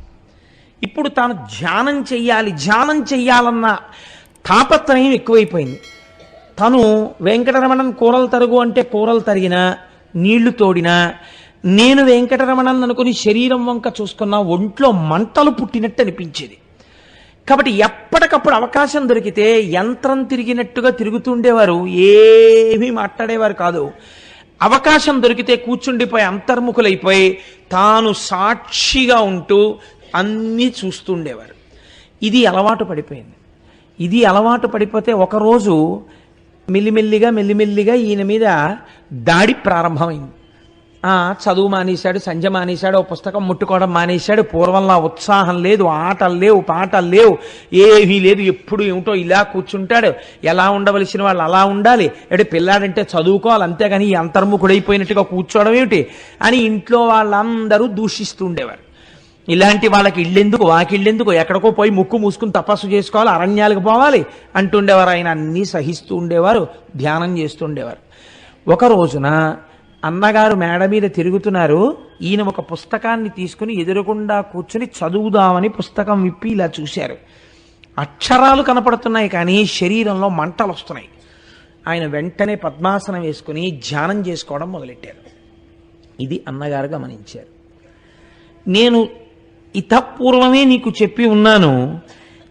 ఇప్పుడు తాను ధ్యానం చెయ్యాలన్న తాపత్రయం ఎక్కువైపోయింది. తను వెంకటరమణన్ కూరలు తరుగు అంటే కూరలు తరిగినా, నీళ్లు తోడినా, నేను వెంకటరమణన్ అనుకుని శరీరం వంక చూసుకున్న ఒంట్లో మంటలు పుట్టినట్టు అనిపించేది. కాబట్టి ఎప్పటికప్పుడు అవకాశం దొరికితే యంత్రం తిరిగినట్టుగా తిరుగుతుండేవారు, ఏమీ మాట్లాడేవారు కాదు. అవకాశం దొరికితే కూర్చుండిపోయి అంతర్ముఖులైపోయి తాను సాక్షిగా ఉంటూ అన్నీ చూస్తుండేవారు. ఇది అలవాటు పడిపోయింది. ఇది అలవాటు పడిపోతే ఒకరోజు మెల్లిమెల్లిగా ఈయన మీద దాడి ప్రారంభమైంది. చదువు మానేశాడు, సంధ్య మానేశాడు, ఓ పుస్తకం ముట్టుకోవడం మానేశాడు. పూర్వంలా ఉత్సాహం లేదు, ఆటలు లేవు, పాటలు లేవు, ఏమీ లేదు. ఎప్పుడు ఏమిటో ఇలా కూర్చుంటాడు. ఎలా ఉండవలసిన వాళ్ళు అలా ఉండాలి, అంటే పిల్లాడంటే చదువుకోవాలి, అంతేగాని ఈ అంతర్ముఖుడైపోయినట్టుగా కూర్చోవడం ఏమిటి అని ఇంట్లో వాళ్ళందరూ దూషిస్తూ ఉండేవారు. ఇలాంటి వాళ్ళకి ఇళ్ళెందుకు, వాకిళ్ళెందుకు, ఎక్కడికో పోయి ముక్కు మూసుకుని తపస్సు చేసుకోవాలి, అరణ్యాలకు పోవాలి అంటుండేవారు. ఆయన అన్నీ సహిస్తూ ఉండేవారు, ధ్యానం చేస్తూ ఉండేవారు. ఒక రోజున అన్నగారు మేడ మీద తిరుగుతున్నారు. ఈయన ఒక పుస్తకాన్ని తీసుకుని ఎదురుగుండా కూర్చుని చదువుదామని పుస్తకం విప్పి ఇలా చూశారు. అక్షరాలు కనపడుతున్నాయి కానీ శరీరంలో మంటలు వస్తున్నాయి. ఆయన వెంటనే పద్మాసనం వేసుకుని ధ్యానం చేసుకోవడం మొదలెట్టారు. ఇది అన్నగారు గమనించారు. నేను ఇతపూర్వమే నీకు చెప్పి ఉన్నాను,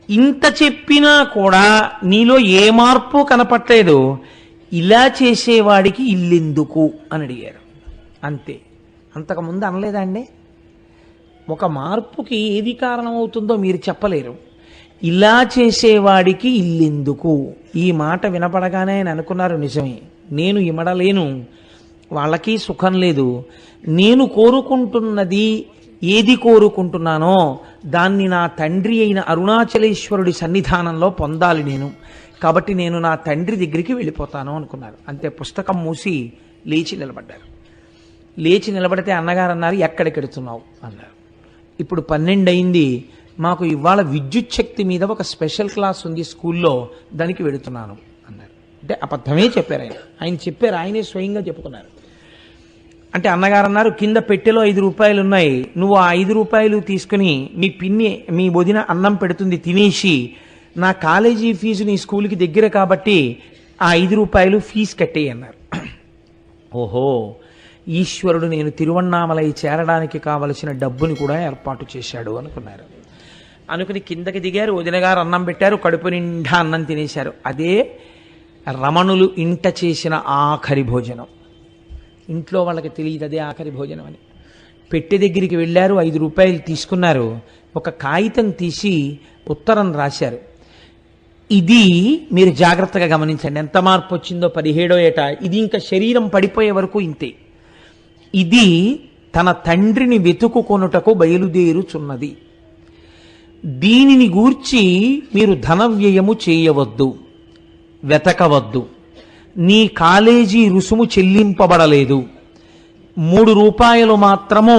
ఇంత చెప్పినా కూడా నీలో ఏ మార్పు కనపట్లేదు, ఇలా చేసేవాడికి ఇల్లెందుకు అని అడిగారు. అంతే, అంతకుముందు అనలేదా అండి? ఒక మార్పుకి ఏది కారణమవుతుందో మీరు చెప్పలేరు. ఇలా చేసేవాడికి ఇల్లెందుకు, ఈ మాట వినపడగానే ఆయన అనుకున్నారు, నిజమే, నేను ఇమడలేను, వాళ్ళకి సుఖం లేదు, నేను కోరుకుంటున్నది ఏది కోరుకుంటున్నానో దాన్ని నా తండ్రి అయిన అరుణాచలేశ్వరుడి సన్నిధానంలో పొందాలి నేను, కాబట్టి నేను నా తండ్రి దగ్గరికి వెళ్ళిపోతాను అనుకున్నారు. అంతే, పుస్తకం మూసి లేచి నిలబడ్డారు. లేచి నిలబడితే అన్నగారు అన్నారు, ఎక్కడికి వెడుతున్నావు అన్నారు. ఇప్పుడు 12 అయింది, మాకు ఇవాళ విద్యుత్ శక్తి మీద ఒక స్పెషల్ క్లాస్ ఉంది స్కూల్లో, దానికి వెడుతున్నాను అన్నారు. అంటే అబద్ధమే చెప్పారు ఆయన చెప్పారు, ఆయనే స్వయంగా చెప్పుకున్నారు. అంటే అన్నగారు అన్నారు, కింద పెట్టెలో 5 రూపాయలు ఉన్నాయి, నువ్వు ఆ 5 రూపాయలు తీసుకుని మీ వదిన అన్నం పెడుతుంది తినేసి నా కాలేజీ ఫీజు నీ స్కూల్కి దగ్గర కాబట్టి ఆ 5 రూపాయలు ఫీజు కట్టేయి అన్నారు. ఓహో, ఈశ్వరుడు నేను తిరువన్నామలై చేరడానికి కావలసిన డబ్బుని కూడా ఏర్పాటు చేశాడు అనుకున్నారు. అనుకుని కిందకి దిగారు, వదిన గారు అన్నం పెట్టారు, కడుపు నిండా అన్నం తినేశారు. అదే రమణులు ఇంట చేసిన ఆఖరి భోజనం. ఇంట్లో వాళ్ళకి తెలియదు అదే ఆఖరి భోజనం అని. పెట్టె దగ్గరికి వెళ్ళారు, 5 రూపాయలు తీసుకున్నారు, ఒక కాగితం తీసి ఉత్తరం రాశారు. ఇది మీరు జాగ్రత్తగా గమనించండి, ఎంత మార్పు వచ్చిందో. 17వ ఏట, ఇది ఇంకా శరీరం పడిపోయే వరకు ఇంతే. ఇది తన తండ్రిని వెతుకుకొనుటకు బయలుదేరుచున్నది. దీనిని గూర్చి మీరు ధన వ్యయము చేయవద్దు, వెతకవద్దు, నీ కాలేజీ రుసుము చెల్లింపబడలేదు, రూపాయలు మాత్రము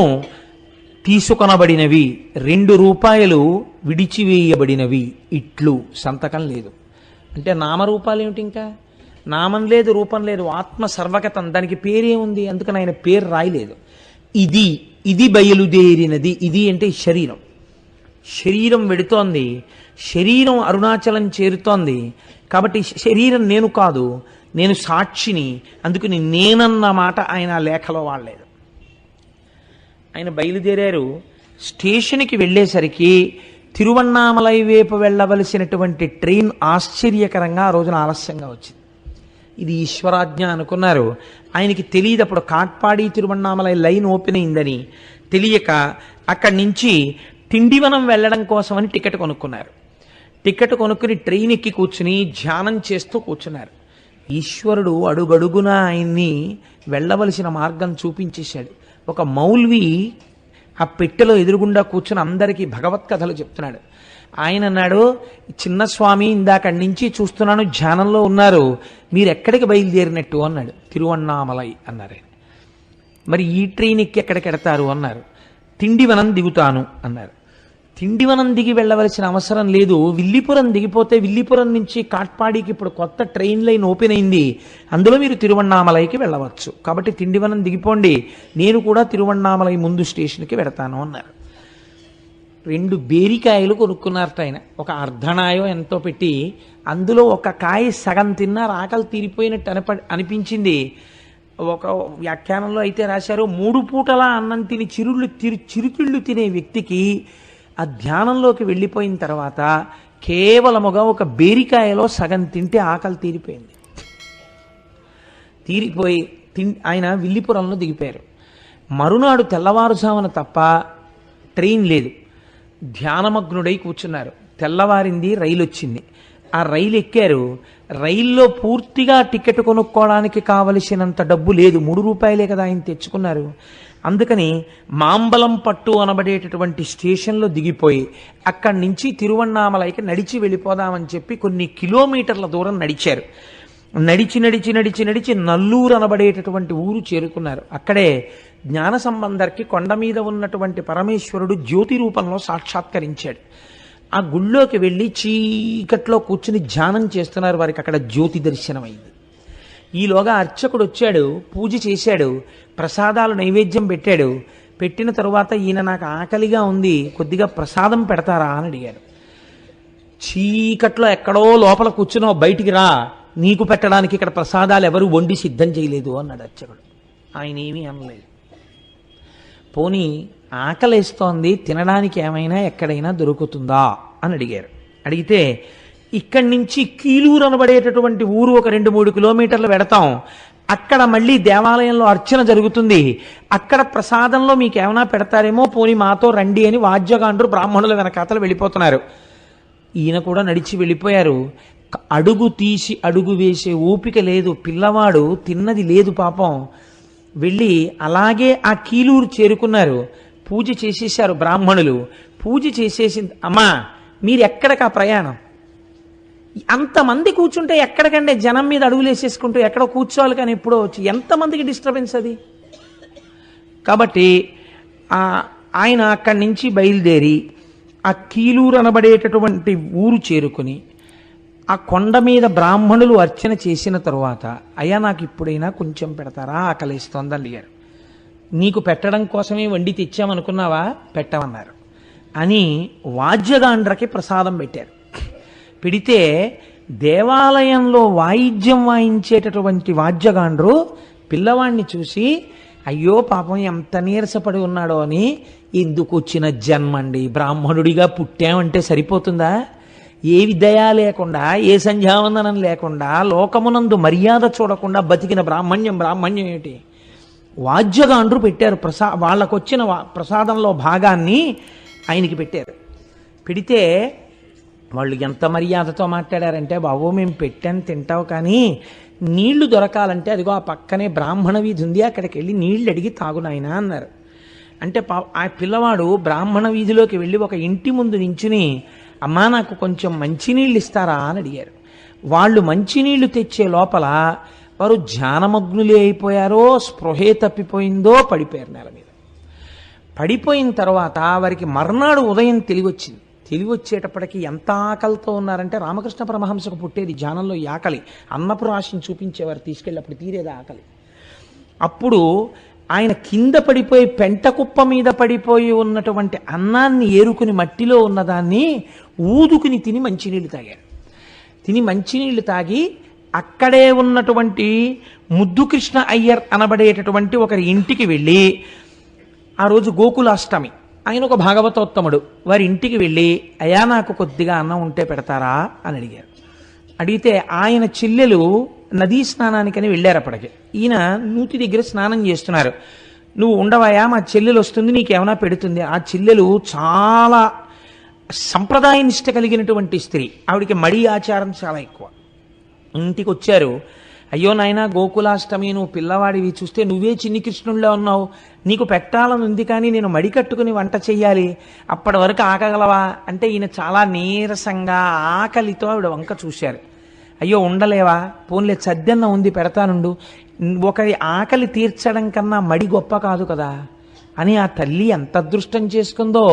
తీసుకొనబడినవి, 2 రూపాయలు విడిచివేయబడినవి, ఇట్లు సంతకం లేదు. అంటే నామరూపాలు ఏమిటి? ఇంకా నామం లేదు, రూపం లేదు, ఆత్మ సర్వగతం, దానికి పేరే ఉంది, అందుకని ఆయన పేరు రాయలేదు. ఇది బయలుదేరినది. ఇది అంటే శరీరం వెడుతోంది, శరీరం అరుణాచలం చేరుతోంది. కాబట్టి శరీరం నేను కాదు, నేను సాక్షిని. అందుకని నేనన్న మాట ఆయన లేఖలో వాడలేదు. ఆయన బయలుదేరారు. స్టేషన్కి వెళ్ళేసరికి తిరువన్నామలై వైపు వెళ్ళవలసినటువంటి ట్రైన్ ఆశ్చర్యకరంగా ఆ రోజున ఆలస్యంగా వచ్చింది. ఇది ఈశ్వరాజ్ఞ అనుకున్నారు. ఆయనకి తెలియదు అప్పుడు కాట్పాడి తిరువన్నామలై లైన్ ఓపెన్ అయిందని. తెలియక అక్కడి నుంచి తిండివనం వెళ్ళడం కోసమని టికెట్ కొనుక్కున్నారు. టికెట్ కొనుక్కుని ట్రైన్ ఎక్కి కూర్చుని ధ్యానం చేస్తూ కూర్చున్నారు. ఈశ్వరుడు అడుగడుగున ఆయన్ని వెళ్ళవలసిన మార్గం చూపించేశాడు. ఒక మౌల్వి ఆ పెట్టెలో ఎదురుగుండా కూర్చుని అందరికీ భగవత్కథలు చెప్తున్నాడు. ఆయన అన్నాడు, చిన్న స్వామి ఇందాకడి నుంచి చూస్తున్నాను ధ్యానంలో ఉన్నారు, మీరు ఎక్కడికి బయలుదేరినట్టు అన్నాడు. తిరువన్నామలై అన్నారు. మరి ఈ ట్రైన్ ఎక్కి ఎక్కడికి ఎడతారు అన్నారు. తిండివనం దిగుతాను అన్నారు. తిండివనం దిగి వెళ్ళవలసిన అవసరం లేదు, విల్లిపురం దిగిపోతే విల్లిపురం నుంచి కాట్పాడికి ఇప్పుడు కొత్త ట్రైన్ లైన్ ఓపెన్ అయింది, అందులో మీరు తిరువన్నామలైకి వెళ్ళవచ్చు. కాబట్టి తిండివనం దిగిపోండి, నేను కూడా తిరువన్నామలై ముందు స్టేషన్కి వెడతాను అన్నారు. 2 బేరికాయలు కొనుక్కున్నారట ఆయన. ఒక అర్ధనాయో ఎంతో పెట్టి అందులో ఒక కాయ సగం తిన్నారు, ఆకలి తీరిపోయినట్టు అనిపించింది. ఒక వ్యాఖ్యానంలో అయితే రాశారు, 3 పూటలా అన్నం తిని చిరుతిళ్ళు తినే వ్యక్తికి ఆ ధ్యానంలోకి వెళ్ళిపోయిన తర్వాత కేవలముగా ఒక బేరికాయలో సగం తింటే ఆకలి తీరిపోయి ఆయన విల్లిపురంలో దిగిపోయారు. మరునాడు తెల్లవారుజామున తప్ప ట్రైన్ లేదు. ధ్యానమగ్నుడై కూర్చున్నారు. తెల్లవారింది, రైలు వచ్చింది. ఆ రైలు ఎక్కారు. రైల్లో పూర్తిగా టికెట్ కొనుక్కోవడానికి కావలసినంత డబ్బు లేదు, 3 రూపాయలే కదా ఆయన తెచ్చుకున్నారు. అందుకని మాంబలం పట్టు అనబడేటటువంటి స్టేషన్లో దిగిపోయి అక్కడి నుంచి తిరువన్నామలైకి నడిచి వెళ్ళిపోదామని చెప్పి కొన్ని కిలోమీటర్ల దూరం నడిచారు. నడిచి నల్లూరు అనబడేటటువంటి ఊరు చేరుకున్నారు. అక్కడే జ్ఞాన సంబంధర్కి కొండ మీద ఉన్నటువంటి పరమేశ్వరుడు జ్యోతి రూపంలో సాక్షాత్కరించాడు. ఆ గుళ్ళోకి వెళ్ళి చీకట్లో కూర్చుని ధ్యానం చేస్తున్నారు. వారికి అక్కడ జ్యోతి దర్శనమైంది. ఈలోగా అర్చకుడు వచ్చాడు, పూజ చేశాడు, ప్రసాదాలు నైవేద్యం పెట్టాడు. పెట్టిన తరువాత ఈయన నాకు ఆకలిగా ఉంది, కొద్దిగా ప్రసాదం పెడతారా అని అడిగాడు. చీకట్లో ఎక్కడో లోపల కూర్చున్నావు, బయటికి రా, నీకు పెట్టడానికి ఇక్కడ ప్రసాదాలు ఎవరు వండి సిద్ధం చేయలేదు అన్నాడు అర్చకుడు. ఆయన ఏమీ అనలేదు. పోనీ ఆకలేస్తోంది, తినడానికి ఏమైనా ఎక్కడైనా దొరుకుతుందా అని అడిగారు. అడిగితే ఇక్కడి నుంచి కీలూరు అనబడేటటువంటి ఊరు ఒక 2-3 కిలోమీటర్లు వెడతాం, అక్కడ మళ్ళీ దేవాలయంలో అర్చన జరుగుతుంది, అక్కడ ప్రసాదంలో మీకు ఏమైనా పెడతారేమో, పోనీ మాతో రండి అని వాద్యగాండ్రు బ్రాహ్మణుల వెనకాతలు వెళ్ళిపోతున్నారు. ఈయన కూడా నడిచి వెళ్ళిపోయారు. అడుగు తీసి అడుగు వేసే ఓపిక లేదు, పిల్లవాడు తిన్నది లేదు పాపం. వెళ్ళి అలాగే ఆ కీలూరు చేరుకున్నారు. పూజ చేసేసారు బ్రాహ్మణులు. పూజ చేసేసి, అమ్మా మీరు ఎక్కడికి ఆ ప్రయాణం, అంతమంది కూర్చుంటే ఎక్కడికంటే జనం మీద అడుగులు వేసేసుకుంటూ ఎక్కడో కూర్చోవాలి, కానీ ఎప్పుడో వచ్చి ఎంతమందికి డిస్టర్బెన్స్ అది. కాబట్టి ఆయన అక్కడి నుంచి బయలుదేరి ఆ కీలూరు అనబడేటటువంటి ఊరు చేరుకుని ఆ కొండ మీద బ్రాహ్మణులు అర్చన చేసిన తరువాత, అయ్యా నాకు ఇప్పుడైనా కొంచెం పెడతారా, ఆకలిస్తోంది అడిగారు. నీకు పెట్టడం కోసమే వండి తెచ్చామనుకున్నావా, పెట్టమన్నారు అని వాద్యగాండ్రకి ప్రసాదం పెట్టారు. పెడితే దేవాలయంలో వాయిద్యం వాయించేటటువంటి వాద్యగాండ్రు పిల్లవాడిని చూసి, అయ్యో పాపం ఎంత నీరసపడి ఉన్నాడో అని, ఎందుకు వచ్చిన జన్మండి, బ్రాహ్మణుడిగా పుట్టామంటే సరిపోతుందా, ఏ దయ లేకుండా, ఏ సంధ్యావందనం లేకుండా, లోకమునందు మర్యాద చూడకుండా బతికిన బ్రాహ్మణ్యం ఏమిటి? వాద్యగాండ్రు పెట్టారు. వాళ్ళకొచ్చిన ప్రసాదంలో భాగాన్ని ఆయనకి పెట్టారు. పెడితే వాళ్ళు ఎంత మర్యాదతో మాట్లాడారంటే, బాబు మేము పెట్టాను తింటావు, కానీ నీళ్లు దొరకాలంటే అదిగో ఆ పక్కనే బ్రాహ్మణ వీధి ఉంది, అక్కడికి వెళ్ళి నీళ్లు అడిగి తాగునాయనా అన్నారు. అంటే ఆ పిల్లవాడు బ్రాహ్మణ వీధిలోకి వెళ్ళి ఒక ఇంటి ముందు నించుని, అమ్మా నాకు కొంచెం మంచినీళ్ళు ఇస్తారా అని అడిగారు. వాళ్ళు మంచినీళ్లు తెచ్చే లోపల వారు ధ్యానమగ్నులే అయిపోయారో, స్పృహే తప్పిపోయిందో, పడిపోయారు నేల మీద. పడిపోయిన తర్వాత వారికి మర్నాడు ఉదయం తెలివొచ్చింది. తెలివొచ్చేటప్పటికి ఎంత ఆకలితో ఉన్నారంటే, రామకృష్ణ పరమహంసకు పుట్టేది ధ్యానంలో ఈ ఆకలి. అన్నపు రాశిని చూపించేవారు తీసుకెళ్ళి, తీరేది ఆకలి. అప్పుడు ఆయన కింద పడిపోయి పెంట కుప్ప మీద పడిపోయి ఉన్నటువంటి అన్నాన్ని ఏరుకుని మట్టిలో ఉన్నదాన్ని ఊదుకుని తిని మంచినీళ్ళు తాగారు. తిని మంచినీళ్ళు తాగి అక్కడే ఉన్నటువంటి ముద్దుకృష్ణ అయ్యర్ అనబడేటటువంటి ఒకరి ఇంటికి వెళ్ళి, ఆ రోజు గోకులాష్టమి, ఆయన ఒక భాగవతోత్తముడు, వారి ఇంటికి వెళ్ళి, అయ్యా నాకు కొద్దిగా అన్నం ఉంటే పెడతారా అని అడిగారు. అడిగితే ఆయన చెల్లెలు నదీ స్నానానికని వెళ్ళారు. అప్పటికి ఈయన నూతి దగ్గర స్నానం చేస్తున్నారు. నువ్వు ఉండవయా, మా చెల్లెలు వస్తుంది, నీకేమైనా పెడుతుంది. ఆ చెల్లెలు చాలా సంప్రదాయ నిష్ట కలిగినటువంటి స్త్రీ, ఆవిడికి మడి ఆచారం చాలా ఎక్కువ. ఇంటికి వచ్చారు. అయ్యో నాయనా, గోకులాష్టమి, నువ్వు పిల్లవాడివి, చూస్తే నువ్వే చిన్ని కృష్ణుడిలో ఉన్నావు, నీకు పెట్టాలని ఉంది, కానీ నేను మడి కట్టుకుని వంట చెయ్యాలి, అప్పటి వరకు ఆకగలవా అంటే ఈయన చాలా నీరసంగా ఆకలితో ఆవిడ వంక చూశారు. అయ్యో ఉండలేవా, పోన్లే సద్దెన్న ఉంది పెడతానుండు, ఒకరి ఆకలి తీర్చడం కన్నా మడి గొప్ప కాదు కదా అని ఆ తల్లి ఎంత అదృష్టం చేసుకుందో.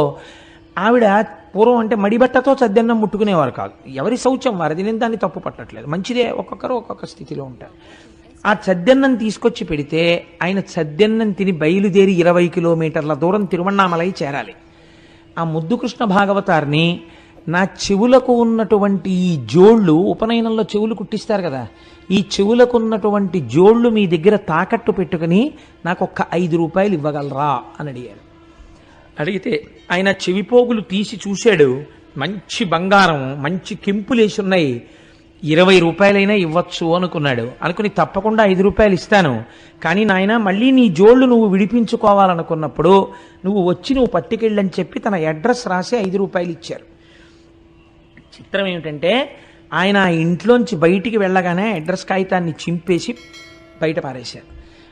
ఆవిడ పూర్వం అంటే మడిబట్టతో సద్దెన్నం ముట్టుకునేవారు కాదు, ఎవరి శౌచం వారిది, నేను దాన్ని తప్పు పట్టట్లేదు, మంచిదే, ఒక్కొక్కరు ఒక్కొక్క స్థితిలో ఉంటారు. ఆ సద్దెన్నం తీసుకొచ్చి పెడితే ఆయన సద్దెన్నం తిని బయలుదేరి 20 కిలోమీటర్ల దూరం తిరువణ్ణామలై చేరాలి. ఆ ముద్దుకృష్ణ భాగవతారిని, నా చెవులకు ఉన్నటువంటి ఈ జోళ్ళు, ఉపనయనంలో చెవులు కుట్టిస్తారు కదా, ఈ చెవులకు ఉన్నటువంటి జోళ్ళు మీ దగ్గర తాకట్టు పెట్టుకుని నాకు ఒక్క 5 రూపాయలు ఇవ్వగలరా అని అడిగారు. అడిగితే ఆయన చెవిపోగులు తీసి చూశాడు, మంచి బంగారం, మంచి కెంపులేసి ఉన్నాయి, 20 రూపాయలైనా ఇవ్వచ్చు అనుకున్నాడు. అనుకుని తప్పకుండా 5 రూపాయలు ఇస్తాను, కానీ నాయన మళ్ళీ నీ జోళ్ళు నువ్వు విడిపించుకోవాలనుకున్నప్పుడు నువ్వు వచ్చి నువ్వు పట్టుకెళ్ళని చెప్పి తన అడ్రస్ రాసి 5 రూపాయలు ఇచ్చారు. చిత్రం ఏమిటంటే, ఆయన ఆ ఇంట్లోంచి బయటికి వెళ్ళగానే అడ్రస్ కాగితాన్ని చింపేసి బయట పారేశారు.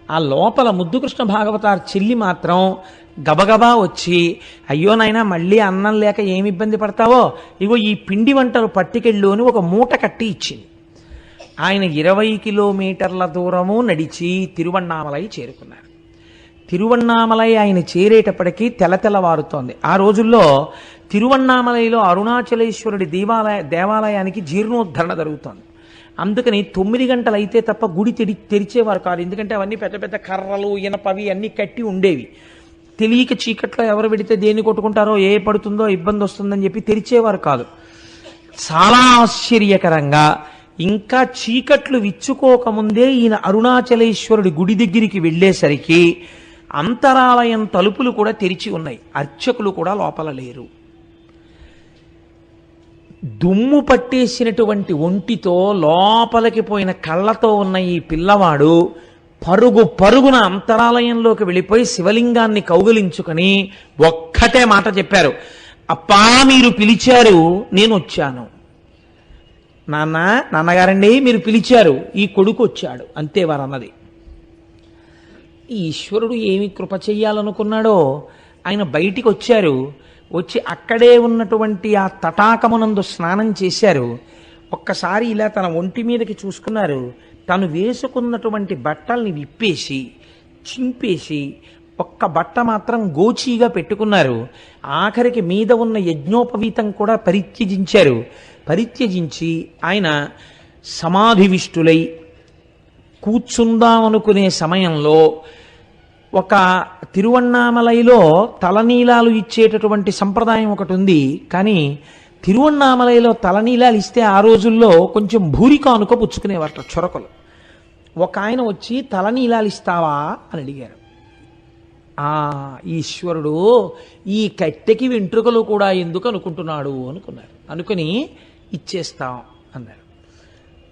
ఆ లోపల ముద్దుకృష్ణ భాగవతార్ చెల్లి మాత్రం గబగబా వచ్చి, అయ్యో నాయనా, మళ్ళీ అన్నం లేక ఏమి ఇబ్బంది పడతావో, ఇగో ఈ పిండి వంటలు పట్టుకెళ్ళు అని ఒక మూట కట్టి ఇచ్చింది. ఆయన 20 కిలోమీటర్ల దూరము నడిచి తిరువణ్ణామలై చేరుకున్నారు. తిరువణ్ణామలై ఆయన చేరేటప్పటికీ తెల్లవారుతోంది. ఆ రోజుల్లో తిరువణ్ణామలైలో అరుణాచలేశ్వరుడి దేవాలయానికి జీర్ణోద్ధరణ జరుగుతోంది. అందుకని 9 గంటలు అయితే తప్ప గుడి తెరిచేవారు కాదు. ఎందుకంటే అవన్నీ పెద్ద పెద్ద కర్రలు, ఇనపవి అన్నీ కట్టి ఉండేవి. తెలియక చీకట్లో ఎవరు పెడితే దేన్ని కొట్టుకుంటారో, ఏ పడుతుందో ఇబ్బంది వస్తుందని చెప్పి తెరిచేవారు కాదు. చాలా ఆశ్చర్యకరంగా ఇంకా చీకట్లు విచ్చుకోకముందే ఈయన అరుణాచలేశ్వరుడి గుడి దగ్గరికి వెళ్ళేసరికి అంతరాలయం తలుపులు కూడా తెరిచి ఉన్నాయి, అర్చకులు కూడా లోపల లేరు. దుమ్ము పట్టేసినటువంటి ఒంటితో లోపలికి పోయిన కళ్ళతో ఉన్న ఈ పిల్లవాడు పరుగున అంతరాలయంలోకి వెళ్ళిపోయి శివలింగాన్ని కౌగిలించుకొని ఒక్కటే మాట చెప్పారు, మీరు పిలిచారు, నేను వచ్చాను. నాన్నగారండి మీరు పిలిచారు, ఈ కొడుకు వచ్చాడు, అంతే వారు అన్నది. ఈశ్వరుడు ఏమి కృప చెయ్యాలనుకున్నాడో ఆయన బయటికి వచ్చారు. వచ్చి అక్కడే ఉన్నటువంటి ఆ తటాకమునందు స్నానం చేశారు. ఒక్కసారి ఇలా తన ఒంటి మీదకి చూసుకున్నారు. తను వేసుకున్నటువంటి బట్టల్ని విప్పేసి చింపేసి ఒక్క బట్ట మాత్రం గోచీగా పెట్టుకున్నారు. ఆఖరికి మీద ఉన్న యజ్ఞోపవీతం కూడా పరిత్యజించారు. పరిత్యజించి ఆయన సమాధివిష్టులై కూర్చుందామనుకునే సమయంలో ఒక తిరువణ్ణామలైలో తలనీలాలు ఇచ్చేటటువంటి సంప్రదాయం ఒకటి ఉంది. కానీ తిరువణ్ణామలైలో తలనీలాలు ఇస్తే ఆ రోజుల్లో కొంచెం భూరికానుక పుచ్చుకునేవారట చొరకలు. ఒక ఆయన వచ్చి తలనీలాలు ఇస్తావా అని అడిగారు. ఈశ్వరుడు ఈ కట్టెకి వెంట్రుకలు కూడా ఎందుకు అనుకుంటున్నాడు అనుకున్నారు. అనుకుని ఇచ్చేస్తాం అన్నారు.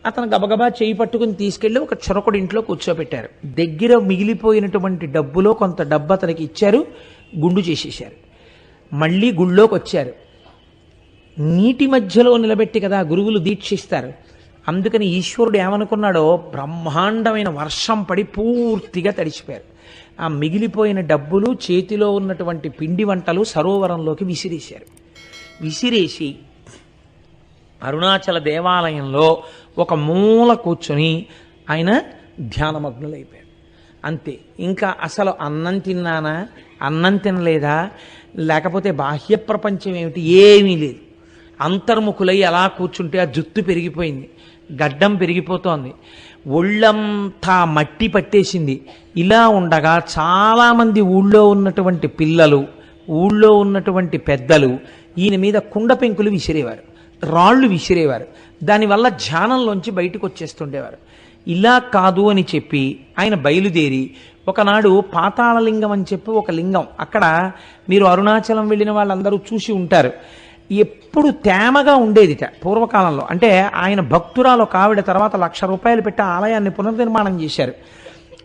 అతను గబగబా చేయి పట్టుకుని తీసుకెళ్ళి ఒక చొరకుడి ఇంట్లో కూర్చోబెట్టారు. దగ్గర మిగిలిపోయినటువంటి డబ్బులో కొంత డబ్బు అతనికి ఇచ్చారు, గుండు చేసేశారు. మళ్ళీ గుళ్ళోకి వచ్చారు. నీటి మధ్యలో నిలబెట్టి కదా గురువులు దీక్షిస్తారు. అందుకని ఈశ్వరుడు ఏమనుకున్నాడో బ్రహ్మాండమైన వర్షం పడి పూర్తిగా తడిచిపోయారు. ఆ మిగిలిపోయిన డబ్బులు, చేతిలో ఉన్నటువంటి పిండి వంటలు సరోవరంలోకి విసిరేశారు. విసిరేసి అరుణాచల దేవాలయంలో ఒక మూల కూర్చొని ఆయన ధ్యానమగ్నులైపోయారు. అంతే. ఇంకా అసలు అన్నం తిన్నానా, అన్నం తినలేదా, లేకపోతే బాహ్య ప్రపంచం ఏమిటి, ఏమీ లేదు. అంతర్ముఖులై అలా కూర్చుంటే ఆ జుత్తు పెరిగిపోయింది, గడ్డం పెరిగిపోతోంది, ఒళ్ళంతా మట్టి పట్టేసింది. ఇలా ఉండగా చాలామంది ఊళ్ళో ఉన్నటువంటి పిల్లలు, ఊళ్ళో ఉన్నటువంటి పెద్దలు ఈయన మీద కుండ పెంకులు విసిరేవారు, రాళ్ళు విసిరేవారు. దానివల్ల ధ్యానంలోంచి బయటకు వచ్చేస్తుండేవారు. ఇలా కాదు అని చెప్పి ఆయన బయలుదేరి ఒకనాడు పాతాళలింగం అని చెప్పి ఒక లింగం, అక్కడ మీరు అరుణాచలం వెళ్ళిన వాళ్ళందరూ చూసి ఉంటారు, ఎప్పుడు తేమగా ఉండేదిట పూర్వకాలంలో. అంటే ఆయన భక్తురాలు ఒక ఆవిడ తర్వాత 1,00,000 రూపాయలు పెట్టి ఆలయాన్ని పునర్నిర్మాణం చేశారు.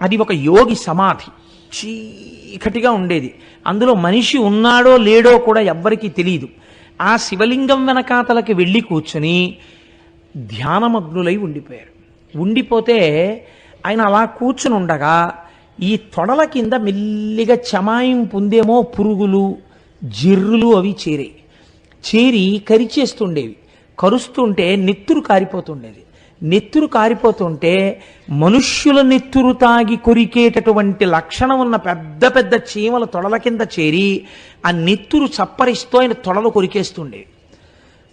అది ఒక యోగి సమాధి, చీకటిగా ఉండేది. అందులో మనిషి ఉన్నాడో లేడో కూడా ఎవ్వరికీ తెలియదు. ఆ శివలింగం వెనకాతలకి వెళ్ళి కూర్చుని ధ్యానమగ్నులై ఉండిపోయారు. ఉండిపోతే ఆయన అలా కూర్చుని ఉండగా ఈ తొడల కింద మెల్లిగా చమాయం పొందేమో పురుగులు, జిర్రులు అవి చేరి కరిచేస్తుండేవి. కరుస్తుంటే నెత్తురు కారిపోతుండేది. నెత్తురు కారిపోతుంటే మనుష్యుల నెత్తురు తాగి కొరికేటటువంటి లక్షణం ఉన్న పెద్ద పెద్ద చీమల తొడల కింద చేరి ఆ నెత్తురు చప్పరిస్తూ ఆయన తొడలు కొరికేస్తుండేవి.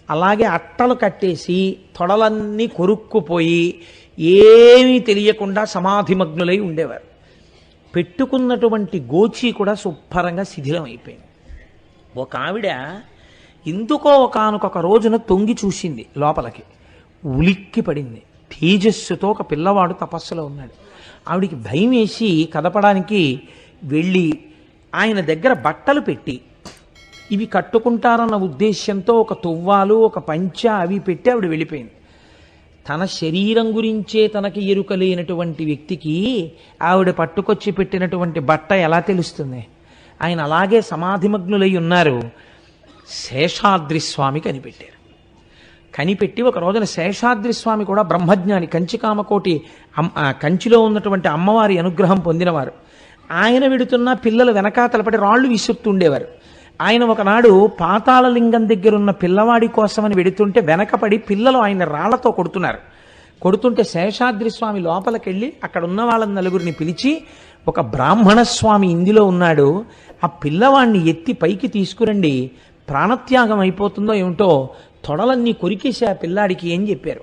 అలాగే అట్టలు కట్టేసి తొడలన్నీ కొరుక్కుపోయి ఏమీ తెలియకుండా సమాధిమగ్నులై ఉండేవారు. పెట్టుకున్నటువంటి గోచి కూడా శుభ్రంగా శిథిలం అయిపోయింది. ఒక ఆవిడ ఎందుకో ఒకానొక రోజున తొంగి చూసింది లోపలికి, ఉలిక్కి పడింది. తేజస్సుతో ఒక పిల్లవాడు తపస్సులో ఉన్నాడు. ఆవిడికి భయం వేసి కదపడానికి వెళ్ళి ఆయన దగ్గర బట్టలు పెట్టి ఇవి కట్టుకుంటారన్న ఉద్దేశ్యంతో ఒక తువ్వాలు, ఒక పంచ అవి పెట్టి ఆవిడ వెళ్ళిపోయింది. తన శరీరం గురించే తనకి ఎరుక లేనటువంటి వ్యక్తికి ఆవిడ పట్టుకొచ్చి పెట్టినటువంటి బట్ట ఎలా తెలుస్తుంది? ఆయన అలాగే సమాధిమగ్నులై ఉన్నారు. శేషాద్రి స్వామి కనిపెట్టారు. కనిపెట్టి ఒక రోజున శేషాద్రి స్వామి కూడా బ్రహ్మజ్ఞాని, కంచికామకోటి కంచిలో ఉన్నటువంటి అమ్మవారి అనుగ్రహం పొందినవారు. ఆయన వెడుతున్న పిల్లలు వెనకాతలపడి రాళ్ళు విసురుతుండేవారు. ఆయన ఒకనాడు పాతాళలింగం దగ్గర ఉన్న పిల్లవాడి కోసమని వెడుతుంటే వెనకపడి పిల్లలు ఆయన రాళ్లతో కొడుతుంటే శేషాద్రి స్వామి లోపలికెళ్ళి అక్కడ ఉన్న వాళ్ళ నలుగురిని పిలిచి, ఒక బ్రాహ్మణ స్వామి ఇందులో ఉన్నాడు, ఆ పిల్లవాడిని ఎత్తి పైకి తీసుకురండి, ప్రాణత్యాగం అయిపోతుందో ఏమిటో, తొడలన్నీ కొరికేసి ఆ పిల్లాడికి ఏం చెప్పారు.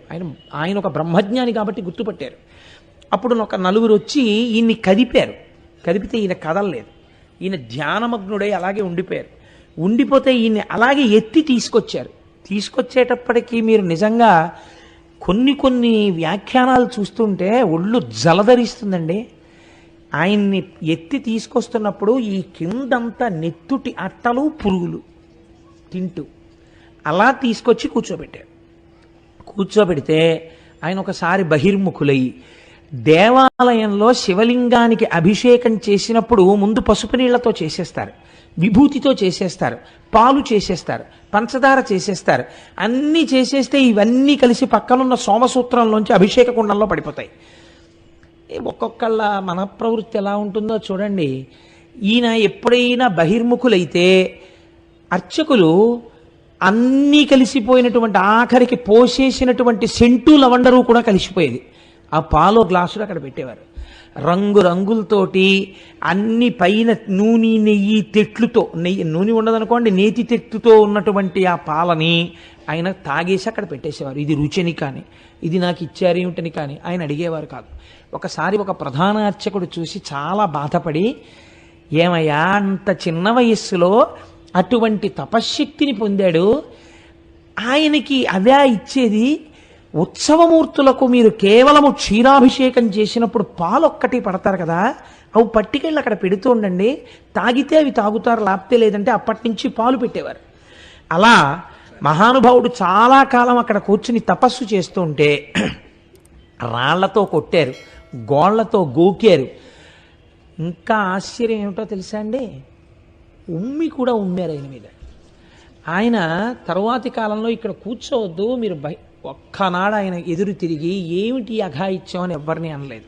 ఆయన ఒక బ్రహ్మజ్ఞాని కాబట్టి గుర్తుపట్టారు. అప్పుడు ఒక నలుగురు వచ్చి ఈయన్ని కదిపితే ఈయన కదలలేదు. ఈయన ధ్యానమగ్నుడై అలాగే ఉండిపోయారు. ఉండిపోతే ఈయన్ని అలాగే ఎత్తి తీసుకొచ్చేటప్పటికీ మీరు నిజంగా కొన్ని వ్యాఖ్యానాలు చూస్తుంటే ఒళ్ళు జలధరిస్తుందండి. ఆయన్ని ఎత్తి తీసుకొస్తున్నప్పుడు ఈ కిందంతా నెత్తుటి అట్టలు, పురుగులు తింటూ అలా తీసుకొచ్చి కూర్చోబెడితే ఆయన ఒకసారి బహిర్ముఖులై దేవాలయంలో శివలింగానికి అభిషేకం చేసినప్పుడు ముందు పసుపు నీళ్లతో చేసేస్తారు, విభూతితో చేసేస్తారు, పాలు చేసేస్తారు, పంచదార చేసేస్తారు. అన్నీ చేసేస్తే ఇవన్నీ కలిసి పక్కనున్న సోమసూత్రంలోంచి అభిషేక కుండంలో పడిపోతాయి. ఒక్కొక్కళ్ళ మన ప్రవృత్తి ఎలా ఉంటుందో చూడండి. ఈయన ఎప్పుడైనా బహిర్ముఖులైతే అర్చకులు అన్నీ కలిసిపోయినటువంటి ఆఖరికి పోసేసినటువంటి సెంటు లవండరు కూడా కలిసిపోయేది. ఆ పాలో గ్లాసులు అక్కడ పెట్టేవారు. రంగులతోటి అన్ని పైన నూనె, నెయ్యి, తెట్లుతో, నూనె ఉండదనుకోండి, నేతి తెట్టుతో ఉన్నటువంటి ఆ పాలని ఆయన తాగేసి అక్కడ పెట్టేసేవారు. ఇది రుచిని కానీ, ఇది నాకు ఇచ్చారేమిటని కానీ ఆయన అడిగేవారు కాదు. ఒకసారి ఒక ప్రధాన అర్చకుడు చూసి చాలా బాధపడి, ఏమయ్యా అంత చిన్న వయస్సులో అటువంటి తపశ్శక్తిని పొందాడు, ఆయనకి అదే ఇచ్చేది, ఉత్సవమూర్తులకు మీరు కేవలము క్షీరాభిషేకం చేసినప్పుడు పాలొక్కటి పడతారు కదా, అవి పట్టుకెళ్ళి అక్కడ పెడుతూ ఉండండి, తాగితే అవి తాగుతారు, లేకపోతే లేదంటే అప్పటి నుంచి పాలు పెట్టేవారు. అలా మహానుభావుడు చాలా కాలం అక్కడ కూర్చుని తపస్సు చేస్తూ ఉంటే రాళ్లతో కొట్టారు, గోళ్లతో గోకారు. ఇంకా ఆశ్చర్యం ఏమిటో తెలుసా అండి, ఉమ్మి కూడా ఉమ్మారు ఆయన మీద. ఆయన తరువాతి కాలంలో ఇక్కడ కూర్చోవద్దు మీరు ఒక్కనాడు ఆయన ఎదురు తిరిగి ఏమిటి అఘాయిత్యం అని ఎవ్వరిని అనలేదు.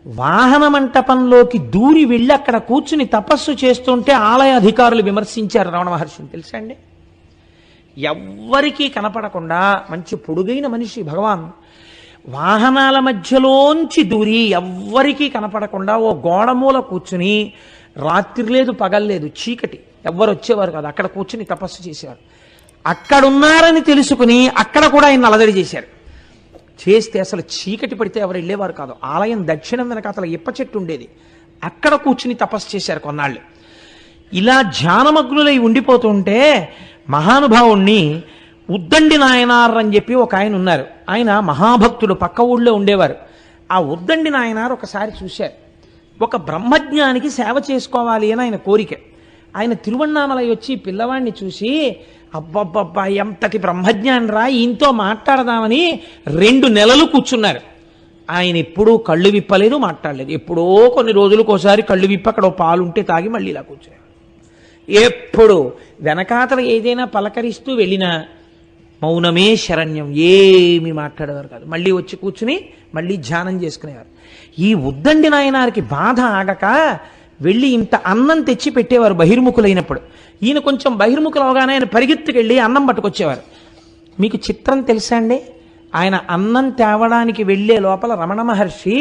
వాహన మంటపంలోకి దూరి వెళ్ళి అక్కడ కూర్చుని తపస్సు చేస్తుంటే ఆలయ అధికారులు విమర్శించారు రమణ మహర్షిని, తెలుసా అండి. ఎవ్వరికీ కనపడకుండా మంచి పొడుగైన మనిషి భగవాన్, వాహనాల మధ్యలోంచి దూరి ఎవ్వరికీ కనపడకుండా ఓ గోడమూల కూర్చుని, రాత్రి లేదు పగల్లేదు, చీకటి, ఎవ్వరు వచ్చేవారు కాదు, అక్కడ కూర్చుని తపస్సు చేసేవారు. అక్కడున్నారని తెలుసుకుని అక్కడ కూడా ఆయన అలదడి చేశారు. చేస్తే అసలు చీకటి పడితే ఎవరు వెళ్ళేవారు కాదు. ఆలయం దక్షిణం వెనక అసలు ఇప్ప చెట్టు ఉండేది, అక్కడ కూర్చుని తపస్సు చేశారు కొన్నాళ్ళు. ఇలా ధ్యానమగ్నులై ఉండిపోతుంటే మహానుభావుణ్ణి ఉద్దండి నాయనార్ అని చెప్పి ఒక ఆయన ఉన్నారు. ఆయన మహాభక్తుడు, పక్క ఊళ్ళో ఉండేవారు. ఆ ఉద్దండి నాయనార్ ఒకసారి చూశారు. ఒక బ్రహ్మజ్ఞానికి సేవ చేసుకోవాలి అని ఆయన కోరిక. ఆయన తిరువణ్ణామలై వచ్చి పిల్లవాడిని చూసి, అబ్బబ్బబ్బా ఎంతటి బ్రహ్మజ్ఞాని రా, ఈయనతో మాట్లాడదామని 2 నెలలు కూర్చున్నారు. ఆయన ఎప్పుడూ కళ్ళు విప్పలేదు, మాట్లాడలేదు. ఎప్పుడో కొన్ని రోజులకోసారి కళ్ళు విప్పి అక్కడ పాలుంటే తాగి మళ్ళీ ఇలా కూర్చున్నారు. ఎప్పుడు వెనకాతల ఏదైనా పలకరిస్తూ వెళ్ళినా మౌనమే శరణ్యం, ఏమి మాట్లాడేవారు కాదు. మళ్ళీ వచ్చి కూర్చుని మళ్ళీ ధ్యానం చేసుకునేవారు. ఈ ఉద్దండి నాయనారికి బాధ ఆగక వెళ్ళి ఇంత అన్నం తెచ్చి పెట్టేవారు బహిర్ముఖులైనప్పుడు. ఈయన కొంచెం బహిర్ముఖులు అవగానే ఆయన పరిగెత్తుకెళ్ళి అన్నం పట్టుకొచ్చేవారు. మీకు చిత్రం తెలుసా అండి, ఆయన అన్నం తేవడానికి వెళ్లే లోపల రమణ మహర్షి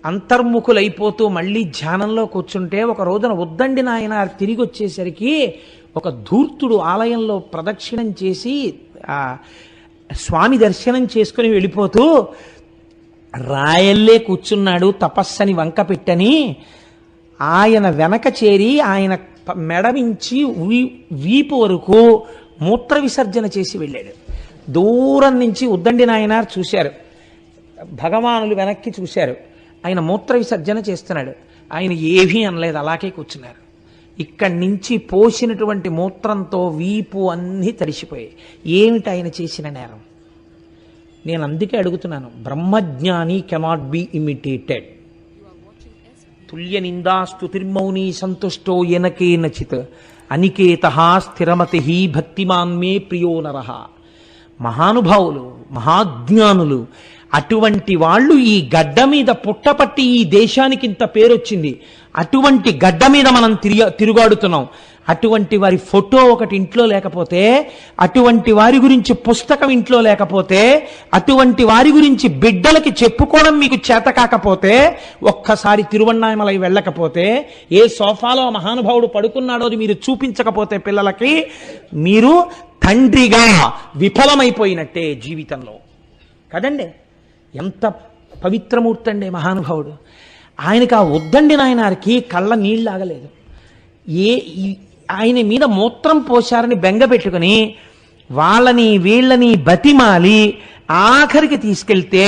అంతర్ముఖులైపోతూ మళ్ళీ ధ్యానంలో కూర్చుంటే, ఒక రోజున ఉద్దండి నాయనార్ తిరిగి వచ్చేసరికి ఒక ధూర్తుడు ఆలయంలో ప్రదక్షిణం చేసి స్వామి దర్శనం చేసుకుని వెళ్ళిపోతూ, రాయల్లే కూర్చున్నాడు తపస్సని వంక పెట్టని ఆయన వెనక చేరి ఆయన మెడమించి వీపు వరకు మూత్ర విసర్జన చేసి వెళ్ళాడు. దూరం నుంచి ఉద్దండి నాయనార్ చూశారు, భగవానులు వెనక్కి చూశారు, ఆయన మూత్ర విసర్జన చేస్తున్నాడు. ఆయన ఏమీ అనలేదు, అలాగే కూర్చున్నారు. ఇక్కడి నుంచి పోసినటువంటి మూత్రంతో వీపు అన్నీ తడిసిపోయాయి. ఏమిటి ఆయన చేసిన నేరం? నేను అందుకే అడుగుతున్నాను, బ్రహ్మజ్ఞాని కెనాట్ బి ఇమిటేటెడ్. తుల్య నిందాస్తు తిర్మౌని సంతుష్టో ఎనకే నచిత్ అనికేత స్థిరమతి భక్తిమాన్మే ప్రియో నరః. మహానుభావులు, మహాజ్ఞానులు, అటువంటి వాళ్ళు ఈ గడ్డ మీద పుట్టపట్టి ఈ దేశానికి ఇంత పేరొచ్చింది. అటువంటి గడ్డ మీద మనం తిరుగాడుతున్నాం. అటువంటి వారి ఫోటో ఒకటి ఇంట్లో లేకపోతే, అటువంటి వారి గురించి పుస్తకం ఇంట్లో లేకపోతే, అటువంటి వారి గురించి బిడ్డలకి చెప్పుకోవడం మీకు చేత కాకపోతే, ఒక్కసారి తిరువణ్ణామలై వెళ్ళకపోతే, ఏ సోఫాలో మహానుభావుడు పడుకున్నాడో అది మీరు చూపించకపోతే పిల్లలకి, మీరు తండ్రిగా విఫలమైపోయినట్టే జీవితంలో కదండి. ఎంత పవిత్రమూర్తి అండి మహానుభావుడు. ఆయనకి ఆ ఉద్దండి నాయనారికి కళ్ళ నీళ్ళు ఆగలేదు. ఆయన మీద మూత్రం పోశారని బెంగ పెట్టుకుని వాళ్ళని వీళ్ళని బతిమాలి ఆఖరికి తీసుకెళ్తే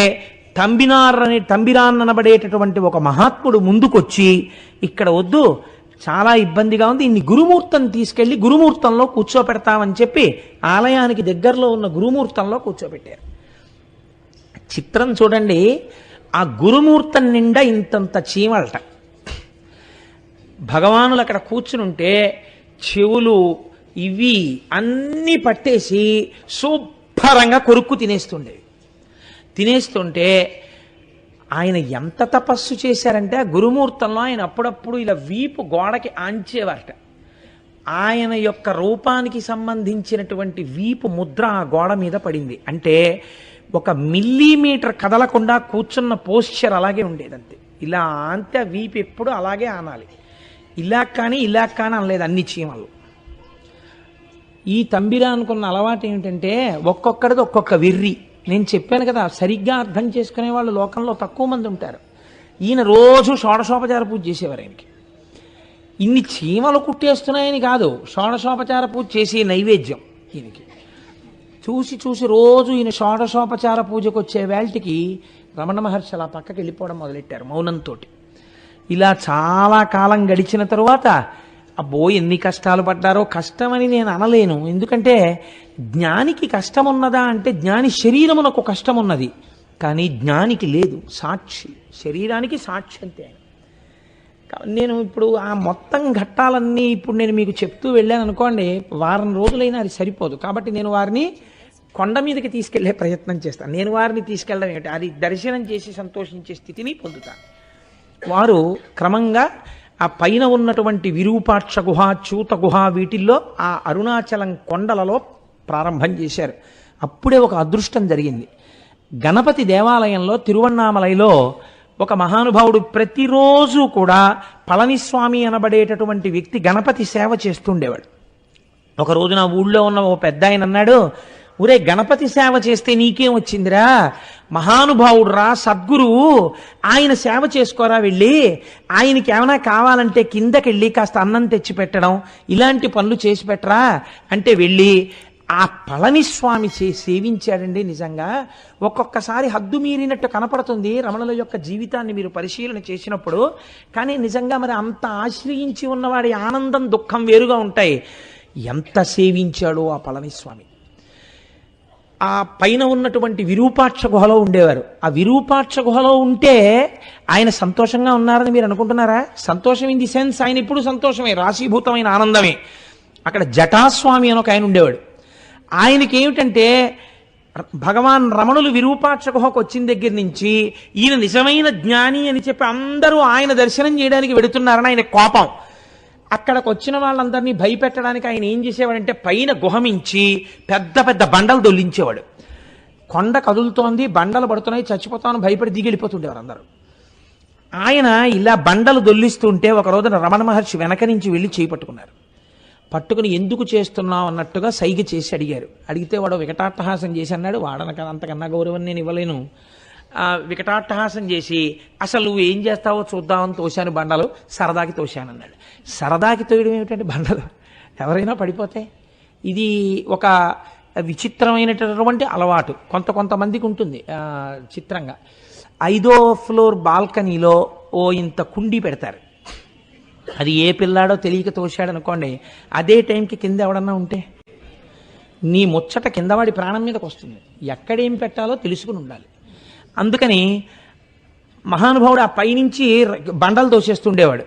తంబిరాన్ అనబడేటటువంటి ఒక మహాత్ముడు ముందుకొచ్చి, ఇక్కడ వద్దు, చాలా ఇబ్బందిగా ఉంది, ఇన్ని గురుమూర్తం తీసుకెళ్లి గురుమూర్తంలో కూర్చోపెడతామని చెప్పి ఆలయానికి దగ్గరలో ఉన్న గురుమూర్తంలో కూర్చోబెట్టారు. చిత్రం చూడండి, ఆ గురుమూర్తం నిండా ఇంతంత చీమలట. భగవానులు అక్కడ కూర్చునుంటే చెవులు ఇవి అన్నీ పట్టేసి శుభ్రంగా కొరుక్కు తినేస్తుంటే ఆయన ఎంత తపస్సు చేశారంటే, ఆ గురుమూర్తంలో ఆయన అప్పుడప్పుడు ఇలా వీపు గోడకి ఆంచేవారట. ఆయన యొక్క రూపానికి సంబంధించినటువంటి వీపు ముద్ర ఆ గోడ మీద పడింది. అంటే 1 మిల్లీమీటర్ కదలకుండా కూర్చున్న పోస్చర్ అలాగే ఉండేదంతే. ఇలా అంతే, వీపు ఎప్పుడు అలాగే ఆనాలి. ఇలా కానీ అనలేదు అన్ని చీమలు. ఈ తంబిరా అనుకున్న అలవాటు ఏమిటంటే, ఒక్కొక్కడిది ఒక్కొక్క వెర్రి. నేను చెప్పాను కదా, సరిగ్గా అర్థం చేసుకునే వాళ్ళు లోకంలో తక్కువ మంది ఉంటారు. ఈయన రోజు షోడశోపచార పూజ చేసేవారు. ఆయనకి ఇన్ని చీమలు కుట్టేస్తున్నాయని కాదు, షోడశోపచార పూజ చేసే నైవేద్యం ఈయనకి. చూసి రోజు ఈయన షోడశోపచార పూజకు వచ్చే వేళటికి రమణ మహర్షి అలా పక్కకి వెళ్ళిపోవడం మొదలెట్టారు మౌనంతో. ఇలా చాలా కాలం గడిచిన తరువాత, అబ్బో ఎన్ని కష్టాలు పడ్డారో. కష్టమని నేను అనలేను, ఎందుకంటే జ్ఞానికి కష్టం ఉన్నదా అంటే, జ్ఞాని శరీరమునకు కష్టం ఉన్నది, కానీ జ్ఞానికి లేదు. సాక్షి, శరీరానికి సాక్షి అంతే. నేను ఇప్పుడు ఆ మొత్తం ఘట్టాలన్నీ ఇప్పుడు నేను మీకు చెప్తూ వెళ్ళాను అనుకోండి, వారం రోజులైనా అది సరిపోదు. కాబట్టి నేను వారిని కొండ మీదకి తీసుకెళ్లే ప్రయత్నం చేస్తాను. నేను వారిని తీసుకెళ్ళడం ఏమిటి, అది దర్శనం చేసి సంతోషించే స్థితిని పొందుతాను. వారు క్రమంగా ఆ పైన ఉన్నటువంటి విరూపాక్ష గుహ, చూత గుహ, వీటిల్లో ఆ అరుణాచలం కొండలలో ప్రారంభం చేశారు. అప్పుడే ఒక అదృష్టం జరిగింది. గణపతి దేవాలయంలో తిరువన్నామలైలో ఒక మహానుభావుడు ప్రతిరోజు కూడా పళనిస్వామి అనబడేటటువంటి వ్యక్తి గణపతి సేవ చేస్తుండేవాడు. ఒక రోజు నా ఊళ్ళో ఉన్న ఓ పెద్ద ఆయన అన్నాడు, ఒరే గణపతి సేవ చేస్తే నీకేం వచ్చిందిరా, మహానుభావుడు రా సద్గురువు, ఆయన సేవ చేసుకోరా, వెళ్ళి ఆయనకి ఏమైనా కావాలంటే కిందకెళ్ళి కాస్త అన్నం తెచ్చి పెట్టడం ఇలాంటి పనులు చేసి పెట్టరా అంటే వెళ్ళి ఆ పళనిస్వామి సేవించాడండి. నిజంగా ఒక్కొక్కసారి హద్దు మీరినట్టు కనపడుతుంది రమణుల యొక్క జీవితాన్ని మీరు పరిశీలన చేసినప్పుడు. కానీ నిజంగా మరి అంత ఆశ్రయించి ఉన్నవాడి ఆనందం దుఃఖం వేరుగా ఉంటాయి. ఎంత సేవించాడో ఆ పళనిస్వామి. ఆ పైన ఉన్నటువంటి విరూపాక్ష గుహలో ఉండేవారు. ఆ విరూపాక్ష గుహలో ఉంటే ఆయన సంతోషంగా ఉన్నారని మీరు అనుకుంటున్నారా? సంతోషం ఇన్ ది సెన్స్ ఆయన ఎప్పుడు సంతోషమే, రాశీభూతమైన ఆనందమే. అక్కడ జటాస్వామి అని ఒక ఆయన ఉండేవాడు. ఆయనకి ఏమిటంటే భగవాన్ రమణులు విరూపాక్ష గుహకు వచ్చిన దగ్గర నుంచి ఈయన నిజమైన జ్ఞాని అని చెప్పి అందరూ ఆయన దర్శనం చేయడానికి వెడుతున్నారని ఆయన కోపం. అక్కడికి వచ్చిన వాళ్ళందరినీ భయపెట్టడానికి ఆయన ఏం చేసేవాడంటే పైన గుహమించి పెద్ద పెద్ద బండలు దొల్లించేవాడు. కొండ కదులుతోంది, బండలు పడుతున్నాయి, చచ్చిపోతామని భయపడి దిగిలిపోతుండేవారు అందరూ. ఆయన ఇలా బండలు దొల్లిస్తుంటే ఒక రోజున రమణ మహర్షి వెనక నుంచి వెళ్ళి చేపట్టుకున్నారు. పట్టుకుని ఎందుకు చేస్తున్నావు అన్నట్టుగా సైగ చేసి అడిగారు. అడిగితే వాడు వికటాట్టహాసం చేసి అన్నాడు, వాడనక అంతకన్నా గౌరవం నేను ఇవ్వలేను. వికటాట్టహాసం చేసి అసలు నువ్వు ఏం చేస్తావో చూద్దామని తోశాను బండలు, సరదాకి తోశాను అన్నాడు. సరదాకి తోయడం ఏమిటంటే బండలు ఎవరైనా పడిపోతే ఇది ఒక విచిత్రమైనటువంటి అలవాటు కొంతమందికి ఉంటుంది. చిత్రంగా 5వ ఫ్లోర్ బాల్కనీలో ఓ ఇంత కుండీ పెడతారు. అది ఏ పిల్లాడో తెలియక తోశాడు అనుకోండి, అదే టైంకి కింద ఎవడన్నా ఉంటే నీ ముచ్చట కిందవాడి ప్రాణం మీదకి వస్తుంది. ఎక్కడేం పెట్టాలో తెలుసుకుని ఉండాలి. అందుకని మహానుభావుడు ఆ పైనుంచి బండలు తోసేస్తుండేవాడు.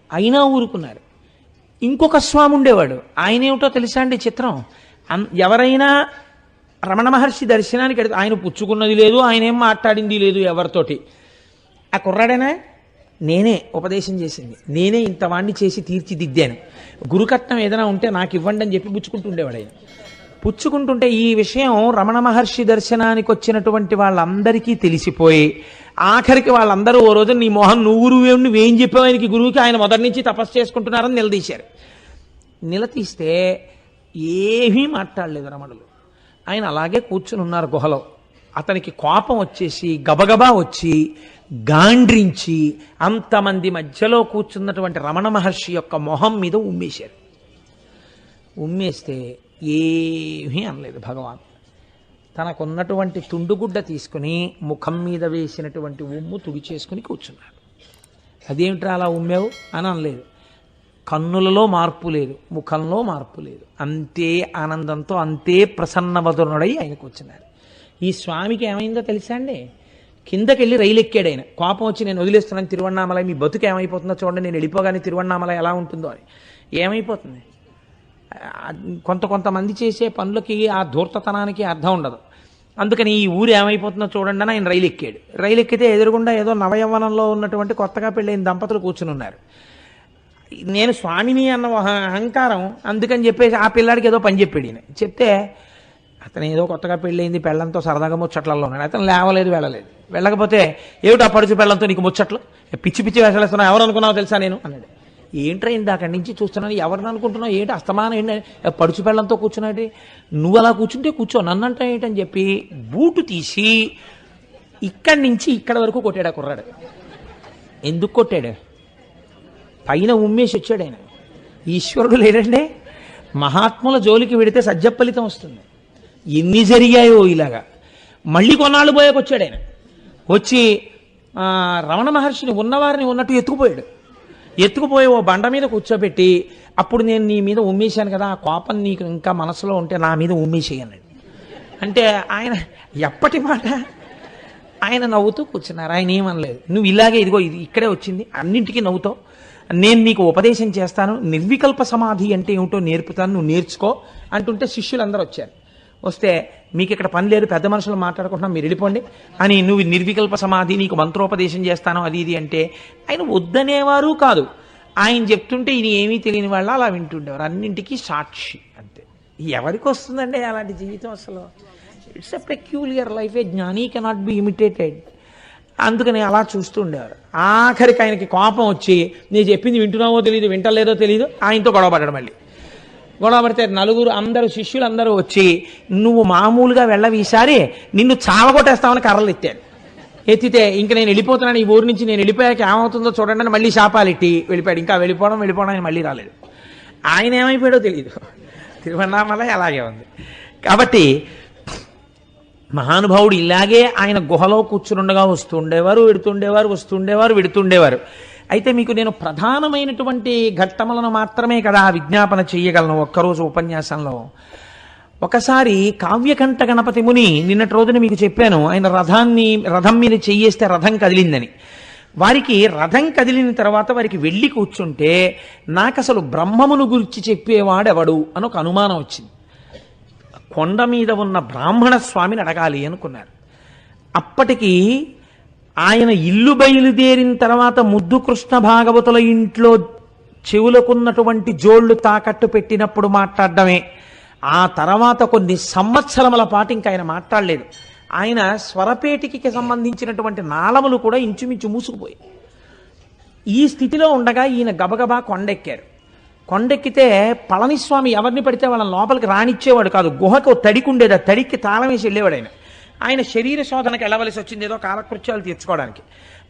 అయినా ఊరుకున్నారు. ఇంకొక స్వామి ఉండేవాడు. ఆయన ఏమిటో తెలుసా అండి చిత్రం, ఎవరైనా రమణ మహర్షి దర్శనానికి ఆయన పుచ్చుకున్నది లేదు, ఆయన ఏం మాట్లాడింది లేదు ఎవరితోటి. ఆ కుర్రాడేనా, నేనే ఉపదేశం చేసింది, నేనే ఇంతవాణ్ణి చేసి తీర్చిదిద్దాను, గురుకట్నం ఏదైనా ఉంటే నాకు ఇవ్వండి అని చెప్పి పుచ్చుకుంటుండేవాడు. ఆయన పుచ్చుకుంటుంటే ఈ విషయం రమణ మహర్షి దర్శనానికి వచ్చినటువంటి వాళ్ళందరికీ తెలిసిపోయి ఆఖరికి వాళ్ళందరూ ఓ రోజు నీ మోహన్ నువ్వేం చెప్పావు ఆయనకి గురువుకి, ఆయన మొదటి నుంచి తపస్సు చేసుకుంటున్నారని నిలదీశారు. నిలదీస్తే ఏమీ మాట్లాడలేదు రమణులు. ఆయన అలాగే కూర్చుని ఉన్నారు గుహలో. అతనికి కోపం వచ్చేసి గబగబా వచ్చి గాండ్రించి అంతమంది మధ్యలో కూర్చున్నటువంటి రమణ మహర్షి యొక్క మొహం మీద ఉమ్మేశారు. ఉమ్మేస్తే ఏమీ అనలేదు భగవాన్. తనకున్నటువంటి తుండుగుడ్డ తీసుకుని ముఖం మీద వేసినటువంటి ఉమ్ము తుడిచేసుకుని కూర్చున్నాడు. అదేమిట్రా అలా ఉమ్మావు అని అనలేదు. కన్నులలో మార్పు లేదు, ముఖంలో మార్పు లేదు. అంతే ఆనందంతో అంతే ప్రసన్నవదనుడై ఆయన కూర్చున్నారు. ఈ స్వామికి ఏమైందో తెలుసా అండి, కిందకెళ్ళి రైలు ఎక్కాడు ఆయన. కోపం వచ్చి నేను వదిలేస్తున్నాను తిరువన్నామలై, మీ బతుకు ఏమైపోతుందో చూడండి, నేను వెళ్ళిపోగానే తిరువన్నామలై ఎలా ఉంటుందో అని. ఏమైపోతుంది? కొంతమంది చేసే పనులకి ఆ ధూర్తతనానికి అర్థం ఉండదు. అందుకని ఈ ఊరు ఏమైపోతుందో చూడండి అని ఆయన రైలు ఎక్కాడు. రైలు ఎక్కితే ఎదురుగుండా ఏదో నవయవ్వనంలో ఉన్నటువంటి కొత్తగా పెళ్ళైన దంపతులు కూర్చుని ఉన్నారు. నేను స్వామిని అన్న అహంకారం అందుకని చెప్పేసి ఆ పిల్లాడికి ఏదో పని చెప్పాడు. ఈయన చెప్తే అతను ఏదో కొత్తగా పెళ్ళయింది, పెళ్ళంతో సరదాగా ముచ్చట్లలో ఉన్నాడు. అతను లేవలేదు, వెళ్ళకపోతే ఏమిటి ఆ పడుచు పెళ్ళంతో నీకు ముచ్చట్లు, పిచ్చి వేసలేస్తున్నావు, ఎవరు అనుకున్నావు తెలుసా నేను అన్నాడు. ఏంట్రా ఇంత అక్కడి నుంచి చూస్తున్నాను, ఎవరిని అనుకుంటున్నావు, ఏంటి అస్తమానం ఏంటి పడుచు పెళ్ళంతో కూర్చున్నాడు, నువ్వు అలా కూర్చుంటే కూర్చో, నన్ను అంటే ఏంటని చెప్పి బూటు తీసి ఇక్కడి నుంచి ఇక్కడ వరకు కొట్టాడు ఆ కుర్రాడు. ఎందుకు కొట్టాడు? పైన ఉమ్మేసి వచ్చాడు ఆయన. ఈశ్వరుడు లేడండి. మహాత్ముల జోలికి వెడితే సజ్జఫలితం వస్తుంది. ఎన్ని జరిగాయో ఇలాగా. మళ్ళీ కొన్నాళ్ళు పోయాక వచ్చాడు ఆయన. వచ్చి రమణ మహర్షిని ఉన్నవారిని ఉన్నట్టు ఎత్తుకుపోయి ఓ బండ మీద కూర్చోబెట్టి, అప్పుడు నేను నీ మీద ఉమ్మేశాను కదా, ఆ కోపం నీకు ఇంకా మనసులో ఉంటే నా మీద ఉమ్మేసేయన్నాడు. అంటే ఆయన ఎప్పటి మాట ఆయన నవ్వుతూ కూర్చున్నారు. ఆయన ఏమనలేదు. నువ్వు ఇలాగే ఇదిగో ఇది ఇక్కడే వచ్చింది, అన్నింటికీ నవ్వుతావు, నేను నీకు ఉపదేశం చేస్తాను, నిర్వికల్ప సమాధి అంటే ఏమిటో నేర్పుతాను, నువ్వు నేర్చుకో అంటుంటే శిష్యులందరూ వచ్చారు. వస్తే మీకు ఇక్కడ పని లేదు, పెద్ద మనుషులు మాట్లాడుకుంటున్నాం, మీరు వెళ్ళిపోండి అని, నువ్వు నిర్వికల్ప సమాధి, నీకు మంత్రోపదేశం చేస్తాను అది ఇది అంటే ఆయన వద్దనేవారు కాదు. ఆయన చెప్తుంటే ఈయన ఏమీ తెలియని వాళ్ళు అలా వింటుండేవారు. అన్నింటికీ సాక్షి అంతే. ఎవరికి వస్తుందండి అలాంటి జీవితం? అసలు ఇట్స్ ఎ పెక్యూలియర్ లైఫ్, ఏ జ్ఞాని కెనాట్ బి ఇమిటేటెడ్. అందుకని అలా చూస్తూ ఉండేవారు. ఆఖరికి ఆయనకి కోపం వచ్చి, నేను చెప్పింది వింటున్నావో తెలియదు, వింటలేదో తెలియదు, ఆయనతో గొడవ పడ్డాడు. మళ్ళీ గొడవ పడితే నలుగురు అందరూ శిష్యులు అందరూ వచ్చి, నువ్వు మామూలుగా వెళ్ళవి, ఈసారి నిన్ను చావగొట్టేస్తామని కర్రలు ఎత్తాడు. ఎత్తితే ఇంక నేను వెళ్ళిపోతున్నాను, ఈ ఊరి నుంచి నేను వెళ్ళిపోయాక ఏమవుతుందో చూడండి అని మళ్ళీ శాపాలెట్టి వెళ్ళిపోయాడు. ఇంకా వెళ్ళిపోవడం ఆయన మళ్ళీ రాలేదు. ఆయన ఏమైపోయాడో తెలియదు. తిరువన్నామలై అలాగే ఉంది. కాబట్టి మహానుభావుడు ఇలాగే ఆయన గుహలో కూర్చునుండగా వస్తుండేవారు, వెడుతుండేవారు. అయితే మీకు నేను ప్రధానమైనటువంటి ఘట్టములను మాత్రమే కదా విజ్ఞాపన చెయ్యగలను ఒక్కరోజు ఉపన్యాసంలో. ఒకసారి కావ్యకంఠ గణపతి ముని, నిన్నటి రోజున మీకు చెప్పాను, ఆయన రథం మీద చెయ్యేస్తే రథం కదిలిందని. వారికి రథం కదిలిన తర్వాత వారికి వెళ్ళి కూర్చుంటే నాకు అసలు బ్రహ్మమును గురించి చెప్పేవాడెవడు అని ఒక అనుమానం వచ్చింది. కొండ మీద ఉన్న బ్రాహ్మణ స్వామిని అడగాలి అనుకున్నారు. అప్పటికి ఆయన ఇల్లు బయలుదేరిన తర్వాత ముద్దు కృష్ణ భాగవతుల ఇంట్లో చెవులకున్నటువంటి జోళ్లు తాకట్టు పెట్టినప్పుడు మాట్లాడడమే. ఆ తర్వాత కొన్ని సంవత్సరముల పాటు ఇంకా ఆయన మాట్లాడలేదు. ఆయన స్వరపేటికి సంబంధించినటువంటి నాళములు కూడా ఇంచుమించు మూసుకుపోయి. ఈ స్థితిలో ఉండగా ఈయన గబగబా కొండెక్కారు. కొండెక్కితే పళనిస్వామి ఎవరిని పడితే వాళ్ళని లోపలికి రానిచ్చేవాడు కాదు. గుహకు తడికి ఉండేది, ఆ తడికి తాళం వేసి వెళ్ళేవాడు. ఆయన శరీర శోధనకు వెళ్ళవలసి వచ్చింది, ఏదో కాలకృత్యాలు తీర్చుకోవడానికి.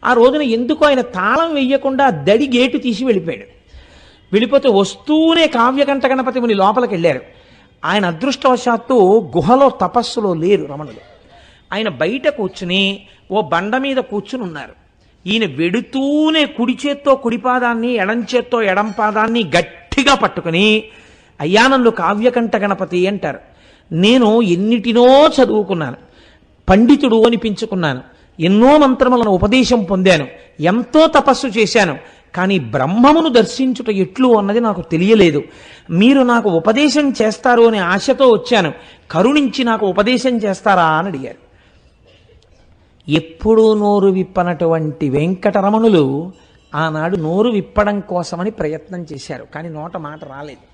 ఆ రోజున ఎందుకు ఆయన తాళం వెయ్యకుండా దడి గేటు తీసి వెళ్ళిపోయాడు. వెళ్ళిపోతే వస్తూనే కావ్యకంఠ గణపతి ముని లోపలికి వెళ్ళారు. ఆయన అదృష్టవశాత్తు గుహలో తపస్సులో లేరు రమణులు. ఆయన బయట కూర్చుని ఓ బండ మీద కూర్చుని ఉన్నారు. ఈయన వెడుతూనే కుడి చేత్తో కుడిపాదాన్ని, ఎడం చేత్తో ఎడం పాదాన్ని గట్టిగా పట్టుకుని, అయ్యా నన్ను కావ్యకంఠ గణపతి అంటారు. నేను ఎన్నిటినో చదువుకున్నాను, పండితుడు అనిపించుకున్నాను, ఎన్నో మంత్రములను ఉపదేశం పొందాను, ఎంతో తపస్సు చేశాను, కానీ బ్రహ్మమును దర్శించుట ఎట్లు అన్నది నాకు తెలియలేదు. మీరు నాకు ఉపదేశం చేస్తారు అనే ఆశతో వచ్చాను, కరుణించి నాకు ఉపదేశం చేస్తారా అని అడిగారు. ఎప్పుడూ నోరు విప్పనటువంటి వెంకటరమణులు ఆనాడు నోరు విప్పడం కోసమని ప్రయత్నం చేశారు. కానీ నోట మాట రాలేదు.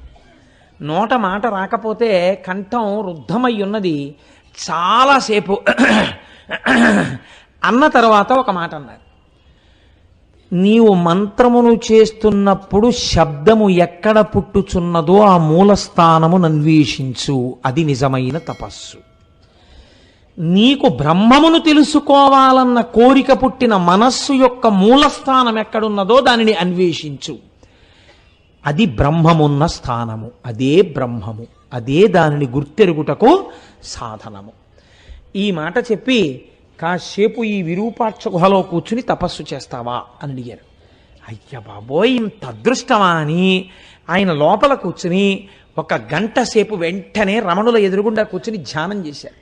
నోట మాట రాకపోతే కంఠం రుద్ధమై ఉన్నది. చాలాసేపు అన్న తర్వాత ఒక మాట అన్నారు, నీవు మంత్రమును చేస్తున్నప్పుడు శబ్దము ఎక్కడ పుట్టుచున్నదో ఆ మూలస్థానమును అన్వేషించు, అది నిజమైన తపస్సు. నీకు బ్రహ్మమును తెలుసుకోవాలన్న కోరిక పుట్టిన మనస్సు యొక్క మూలస్థానం ఎక్కడున్నదో దానిని అన్వేషించు, అది బ్రహ్మమున్న స్థానము, అదే బ్రహ్మము, అదే దానిని గుర్తెరుగుటకు సాధనము. ఈ మాట చెప్పి కాసేపు ఈ విరూపాక్ష గుహలో కూర్చుని తపస్సు చేస్తావా అని అడిగారు. అయ్య బాబోయ్, ఇంత అదృష్టమా అని ఆయన లోపల కూర్చుని 1 గంట సేపు వెంటనే రమణుల ఎదురుగుండా కూర్చుని ధ్యానం చేశారు.